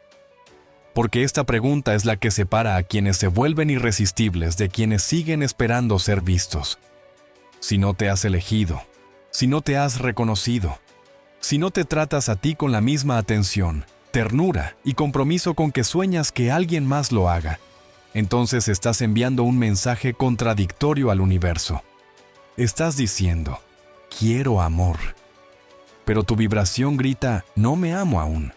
Porque esta pregunta es la que separa a quienes se vuelven irresistibles de quienes siguen esperando ser vistos. Si no te has elegido, si no te has reconocido, si no te tratas a ti con la misma atención, ternura y compromiso con que sueñas que alguien más lo haga, entonces estás enviando un mensaje contradictorio al universo. Estás diciendo, quiero amor. Pero tu vibración grita, no me amo aún.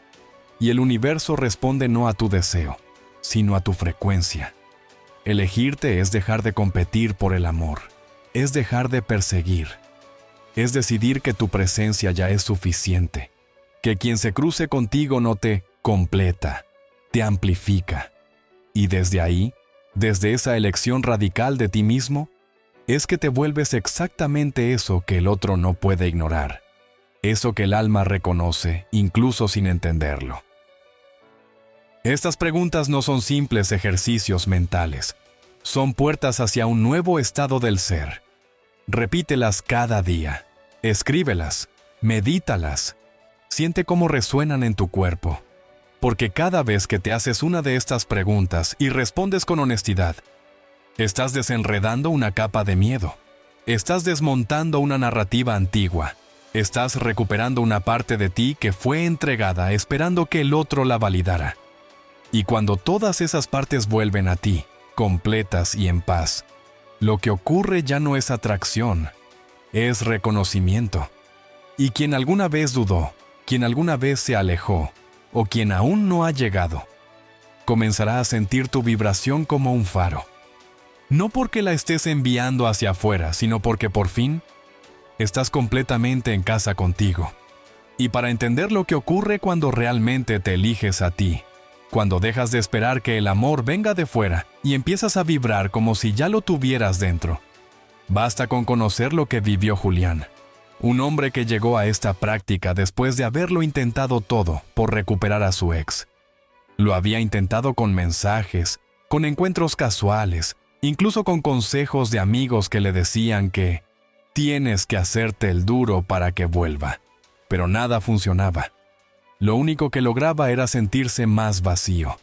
Y el universo responde no a tu deseo, sino a tu frecuencia. Elegirte es dejar de competir por el amor, es dejar de perseguir, es decidir que tu presencia ya es suficiente, que quien se cruce contigo no te completa, te amplifica. Y desde ahí, desde esa elección radical de ti mismo, es que te vuelves exactamente eso que el otro no puede ignorar, eso que el alma reconoce incluso sin entenderlo. Estas preguntas no son simples ejercicios mentales, son puertas hacia un nuevo estado del ser. Repítelas cada día, escríbelas, medítalas, siente cómo resuenan en tu cuerpo. Porque cada vez que te haces una de estas preguntas y respondes con honestidad, estás desenredando una capa de miedo, estás desmontando una narrativa antigua, estás recuperando una parte de ti que fue entregada esperando que el otro la validara. Y cuando todas esas partes vuelven a ti, completas y en paz, lo que ocurre ya no es atracción, es reconocimiento. Y quien alguna vez dudó, quien alguna vez se alejó, o quien aún no ha llegado, comenzará a sentir tu vibración como un faro. No porque la estés enviando hacia afuera, sino porque por fin estás completamente en casa contigo. Y para entender lo que ocurre cuando realmente te eliges a ti, cuando dejas de esperar que el amor venga de fuera y empiezas a vibrar como si ya lo tuvieras dentro, basta con conocer lo que vivió Julián. Un hombre que llegó a esta práctica después de haberlo intentado todo por recuperar a su ex. Lo había intentado con mensajes, con encuentros casuales, incluso con consejos de amigos que le decían que tienes que hacerte el duro para que vuelva. Pero nada funcionaba. Lo único que lograba era sentirse más vacío,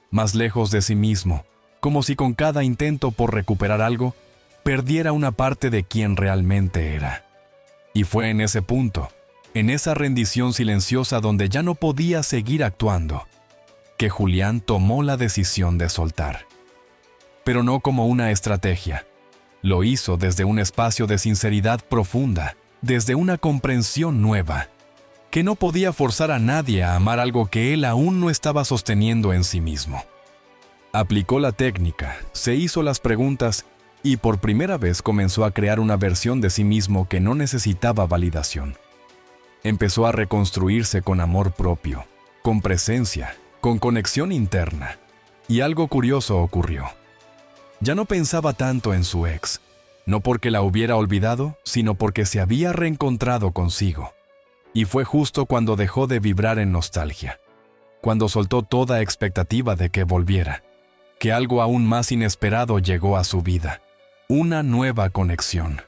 más lejos de sí mismo, como si con cada intento por recuperar algo, perdiera una parte de quien realmente era. Y fue en ese punto, en esa rendición silenciosa donde ya no podía seguir actuando, que Julián tomó la decisión de soltar. Pero no como una estrategia. Lo hizo desde un espacio de sinceridad profunda, desde una comprensión nueva, que no podía forzar a nadie a amar algo que él aún no estaba sosteniendo en sí mismo. Aplicó la técnica, se hizo las preguntas y por primera vez comenzó a crear una versión de sí mismo que no necesitaba validación. Empezó a reconstruirse con amor propio, con presencia, con conexión interna. Y algo curioso ocurrió. Ya no pensaba tanto en su ex, no porque la hubiera olvidado, sino porque se había reencontrado consigo. Y fue justo cuando dejó de vibrar en nostalgia, cuando soltó toda expectativa de que volviera, que algo aún más inesperado llegó a su vida. Una nueva conexión.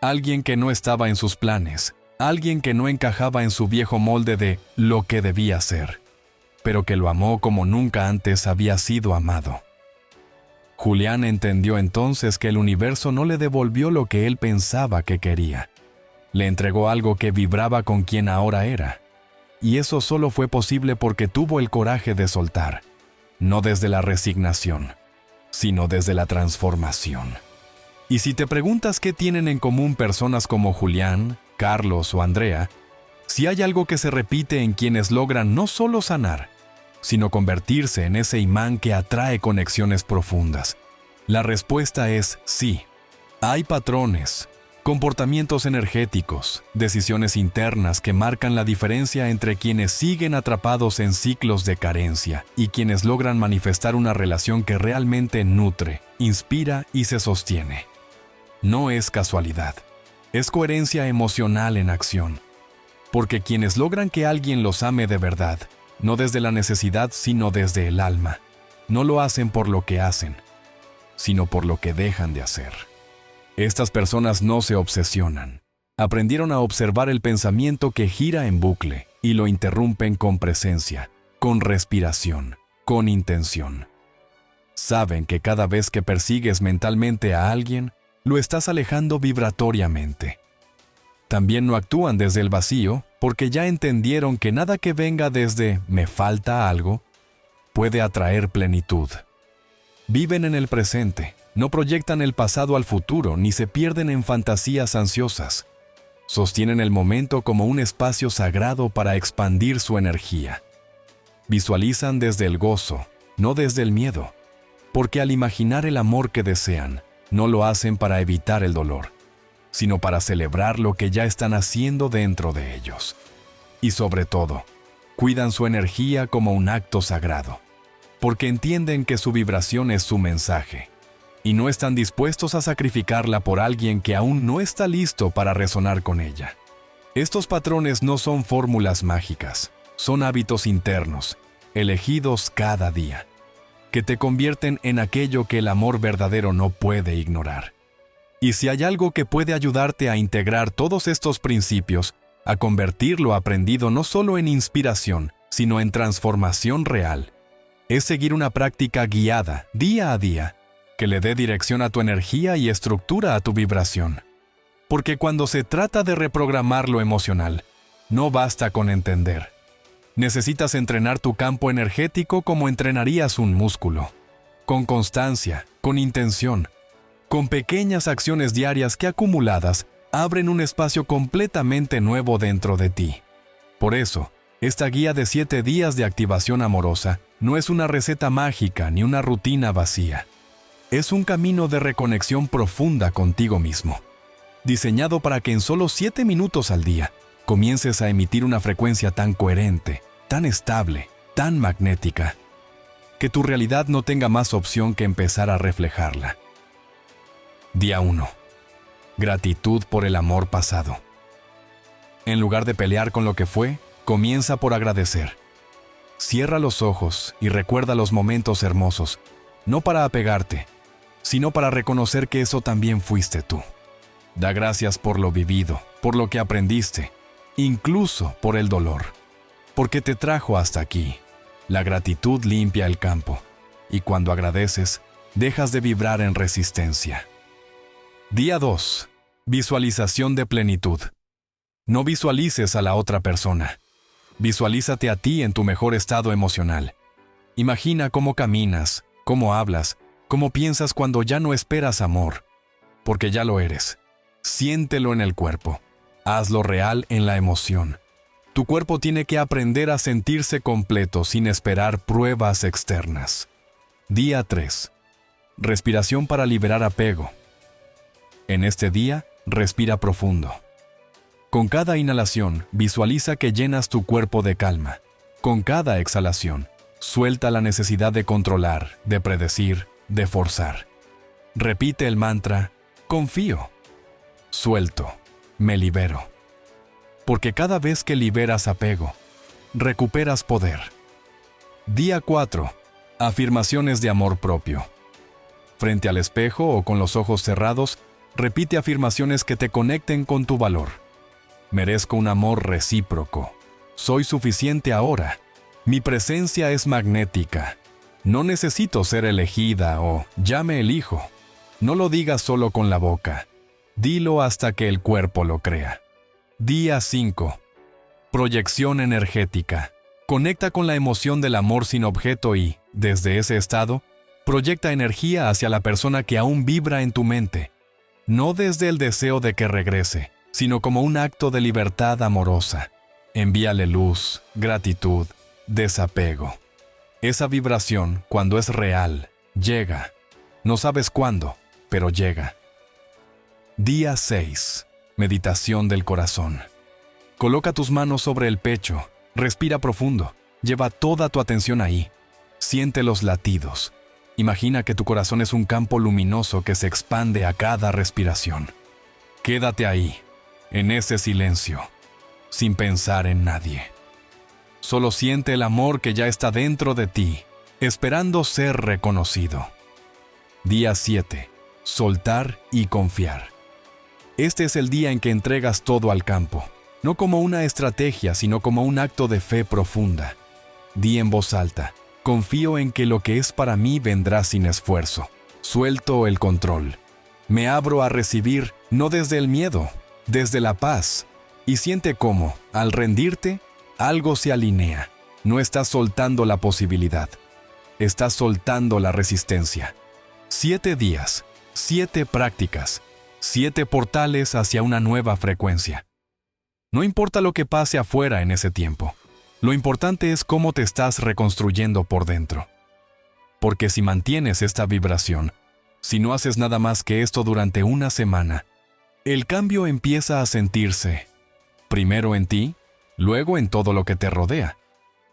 Alguien que no estaba en sus planes, alguien que no encajaba en su viejo molde de lo que debía ser, pero que lo amó como nunca antes había sido amado. Julián entendió entonces que el universo no le devolvió lo que él pensaba que quería. Le entregó algo que vibraba con quien ahora era. Y eso solo fue posible porque tuvo el coraje de soltar, no desde la resignación, sino desde la transformación. Y si te preguntas qué tienen en común personas como Julián, Carlos o Andrea, si hay algo que se repite en quienes logran no solo sanar, sino convertirse en ese imán que atrae conexiones profundas, la respuesta es sí. Hay patrones, comportamientos energéticos, decisiones internas que marcan la diferencia entre quienes siguen atrapados en ciclos de carencia y quienes logran manifestar una relación que realmente nutre, inspira y se sostiene. No es casualidad, es coherencia emocional en acción. Porque quienes logran que alguien los ame de verdad, no desde la necesidad sino desde el alma, no lo hacen por lo que hacen, sino por lo que dejan de hacer. Estas personas no se obsesionan, Aprendieron a observar el pensamiento que gira en bucle y lo interrumpen con presencia, con respiración, con intención. Saben que cada vez que persigues mentalmente a alguien, lo estás alejando vibratoriamente. También no actúan desde el vacío porque ya entendieron que nada que venga desde «me falta algo» puede atraer plenitud. Viven en el presente, no proyectan el pasado al futuro ni se pierden en fantasías ansiosas. Sostienen el momento como un espacio sagrado para expandir su energía. Visualizan desde el gozo, no desde el miedo, porque al imaginar el amor que desean, no lo hacen para evitar el dolor, sino para celebrar lo que ya están haciendo dentro de ellos. Y sobre todo, cuidan su energía como un acto sagrado, porque entienden que su vibración es su mensaje, y no están dispuestos a sacrificarla por alguien que aún no está listo para resonar con ella. Estos patrones no son fórmulas mágicas, son hábitos internos, elegidos cada día, que te convierten en aquello que el amor verdadero no puede ignorar. Y si hay algo que puede ayudarte a integrar todos estos principios, a convertir lo aprendido no solo en inspiración, sino en transformación real, es seguir una práctica guiada, día a día, que le dé dirección a tu energía y estructura a tu vibración. Porque cuando se trata de reprogramar lo emocional, no basta con entender. Necesitas entrenar tu campo energético como entrenarías un músculo, con constancia, con intención, con pequeñas acciones diarias que acumuladas abren un espacio completamente nuevo dentro de ti. Por eso, esta guía de 7 días de activación amorosa no es una receta mágica ni una rutina vacía. Es un camino de reconexión profunda contigo mismo, diseñado para que en solo 7 minutos al día comiences a emitir una frecuencia tan coherente, tan estable, tan magnética, que tu realidad no tenga más opción que empezar a reflejarla. Día 1. Gratitud por el amor pasado. En lugar de pelear con lo que fue, comienza por agradecer. Cierra los ojos y recuerda los momentos hermosos, no para apegarte, sino para reconocer que eso también fuiste tú. Da gracias por lo vivido, por lo que aprendiste, incluso por el dolor, porque te trajo hasta aquí. La gratitud limpia el campo, y cuando agradeces, dejas de vibrar en resistencia. Día 2. Visualización de plenitud. No visualices a la otra persona. Visualízate a ti en tu mejor estado emocional. Imagina cómo caminas, cómo hablas, cómo piensas cuando ya no esperas amor, porque ya lo eres. Siéntelo en el cuerpo. Hazlo real en la emoción. Tu cuerpo tiene que aprender a sentirse completo sin esperar pruebas externas. Día 3. Respiración para liberar apego. En este día, respira profundo. Con cada inhalación, visualiza que llenas tu cuerpo de calma. Con cada exhalación, suelta la necesidad de controlar, de predecir, de forzar. Repite el mantra, confío, suelto, me libero. Porque cada vez que liberas apego, recuperas poder. Día 4. Afirmaciones de amor propio. Frente al espejo o con los ojos cerrados, repite afirmaciones que te conecten con tu valor. Merezco un amor recíproco. Soy suficiente ahora. Mi presencia es magnética. No necesito ser elegida o ya me elijo. No lo digas solo con la boca. Dilo hasta que el cuerpo lo crea. Día 5. Proyección energética. Conecta con la emoción del amor sin objeto y, desde ese estado, proyecta energía hacia la persona que aún vibra en tu mente. No desde el deseo de que regrese, sino como un acto de libertad amorosa. Envíale luz, gratitud, desapego. Esa vibración, cuando es real, llega. No sabes cuándo, pero llega. Día 6. Meditación del corazón. Coloca tus manos sobre el pecho, respira profundo, lleva toda tu atención ahí. Siente los latidos. Imagina que tu corazón es un campo luminoso que se expande a cada respiración. Quédate ahí, en ese silencio, sin pensar en nadie. Solo siente el amor que ya está dentro de ti, esperando ser reconocido. Día 7. Soltar y confiar. Este es el día en que entregas todo al campo, no como una estrategia, sino como un acto de fe profunda. Di en voz alta: confío en que lo que es para mí vendrá sin esfuerzo. Suelto el control. Me abro a recibir, no desde el miedo, desde la paz. Y siente cómo, al rendirte, algo se alinea. No estás soltando la posibilidad. Estás soltando la resistencia. 7 días, 7 prácticas, 7 portales hacia una nueva frecuencia. No importa lo que pase afuera en ese tiempo. Lo importante es cómo te estás reconstruyendo por dentro. Porque si mantienes esta vibración, si no haces nada más que esto durante una semana, el cambio empieza a sentirse, primero en ti, luego en todo lo que te rodea.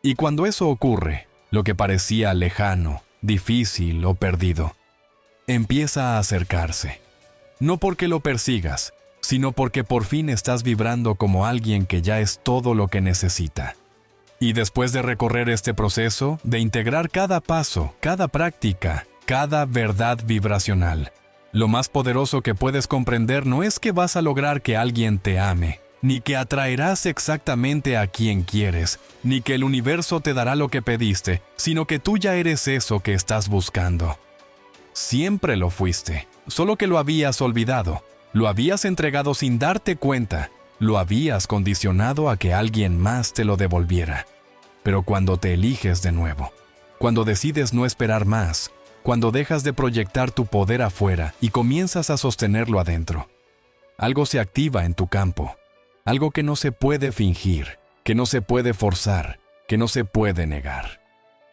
Y cuando eso ocurre, lo que parecía lejano, difícil o perdido, empieza a acercarse. No porque lo persigas, sino porque por fin estás vibrando como alguien que ya es todo lo que necesita. Y después de recorrer este proceso, de integrar cada paso, cada práctica, cada verdad vibracional, lo más poderoso que puedes comprender no es que vas a lograr que alguien te ame, ni que atraerás exactamente a quien quieres, ni que el universo te dará lo que pediste, sino que tú ya eres eso que estás buscando. Siempre lo fuiste, solo que lo habías olvidado, lo habías entregado sin darte cuenta, lo habías condicionado a que alguien más te lo devolviera. Pero cuando te eliges de nuevo, cuando decides no esperar más, cuando dejas de proyectar tu poder afuera y comienzas a sostenerlo adentro, algo se activa en tu campo, algo que no se puede fingir, que no se puede forzar, que no se puede negar.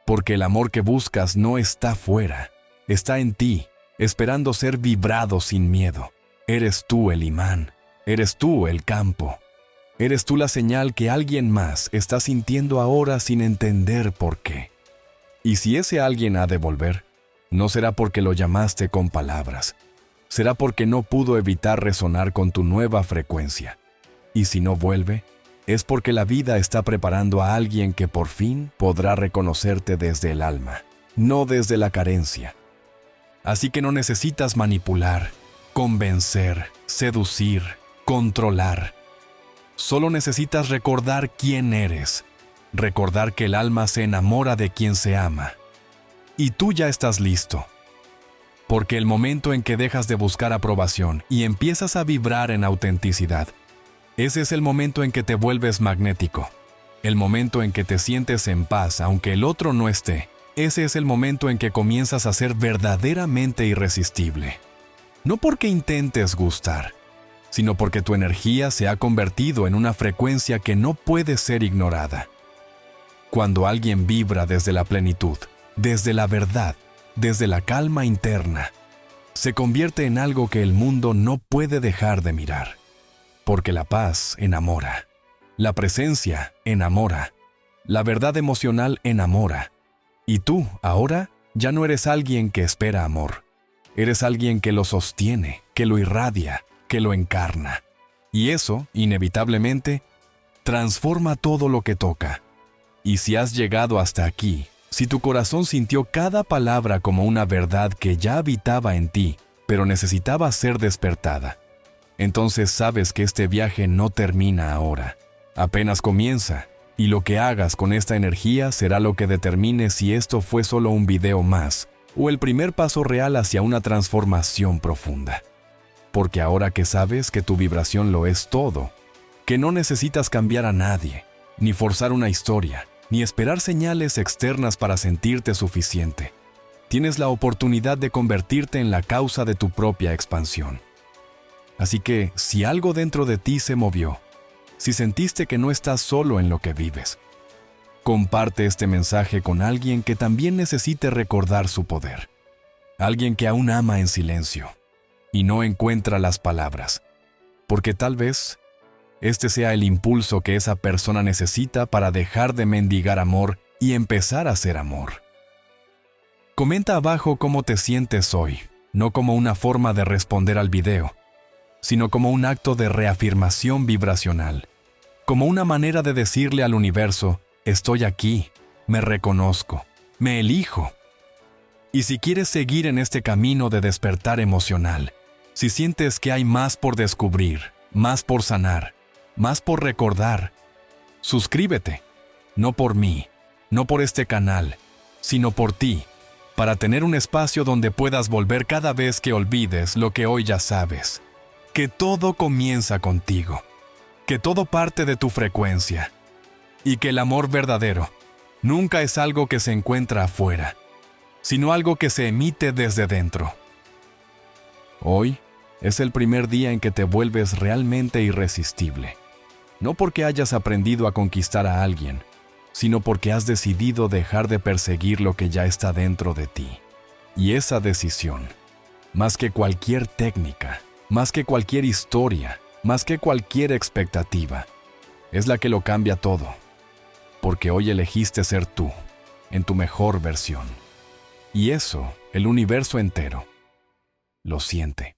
Porque el amor que buscas no está fuera, está en ti, esperando ser vibrado sin miedo. Eres tú el imán, eres tú el campo. Eres tú la señal que alguien más está sintiendo ahora sin entender por qué. Y si ese alguien ha de volver, no será porque lo llamaste con palabras, será porque no pudo evitar resonar con tu nueva frecuencia. Y si no vuelve, es porque la vida está preparando a alguien que por fin podrá reconocerte desde el alma, no desde la carencia. Así que no necesitas manipular, convencer, seducir, controlar. Solo necesitas recordar quién eres, recordar que el alma se enamora de quien se ama. Y tú ya estás listo. Porque el momento en que dejas de buscar aprobación y empiezas a vibrar en autenticidad, ese es el momento en que te vuelves magnético. El momento en que te sientes en paz aunque el otro no esté. Ese es el momento en que comienzas a ser verdaderamente irresistible. No porque intentes gustar, sino porque tu energía se ha convertido en una frecuencia que no puede ser ignorada. Cuando alguien vibra desde la plenitud, desde la verdad, desde la calma interna, se convierte en algo que el mundo no puede dejar de mirar. Porque la paz enamora, la presencia enamora, la verdad emocional enamora. Y tú, ahora, ya no eres alguien que espera amor. Eres alguien que lo sostiene, que lo irradia, que lo encarna. Y eso, inevitablemente, transforma todo lo que toca. Y si has llegado hasta aquí, si tu corazón sintió cada palabra como una verdad que ya habitaba en ti, pero necesitaba ser despertada, entonces sabes que este viaje no termina ahora. Apenas comienza. Y lo que hagas con esta energía será lo que determine si esto fue solo un video más o el primer paso real hacia una transformación profunda. Porque ahora que sabes que tu vibración lo es todo, que no necesitas cambiar a nadie, ni forzar una historia, ni esperar señales externas para sentirte suficiente, tienes la oportunidad de convertirte en la causa de tu propia expansión. Así que, si algo dentro de ti se movió, si sentiste que no estás solo en lo que vives, comparte este mensaje con alguien que también necesite recordar su poder. Alguien que aún ama en silencio y no encuentra las palabras, porque tal vez este sea el impulso que esa persona necesita para dejar de mendigar amor y empezar a ser amor. Comenta abajo cómo te sientes hoy, no como una forma de responder al video, sino como un acto de reafirmación vibracional, como una manera de decirle al universo: estoy aquí, me reconozco, me elijo. Y si quieres seguir en este camino de despertar emocional, si sientes que hay más por descubrir, más por sanar, más por recordar, suscríbete, no por mí, no por este canal, sino por ti, para tener un espacio donde puedas volver cada vez que olvides lo que hoy ya sabes. Que todo comienza contigo, que todo parte de tu frecuencia, y que el amor verdadero nunca es algo que se encuentra afuera, sino algo que se emite desde dentro. Hoy es el primer día en que te vuelves realmente irresistible, no porque hayas aprendido a conquistar a alguien, sino porque has decidido dejar de perseguir lo que ya está dentro de ti. Y esa decisión, más que cualquier técnica, más que cualquier historia, más que cualquier expectativa, es la que lo cambia todo. Porque hoy elegiste ser tú, en tu mejor versión. Y eso, el universo entero, lo siente.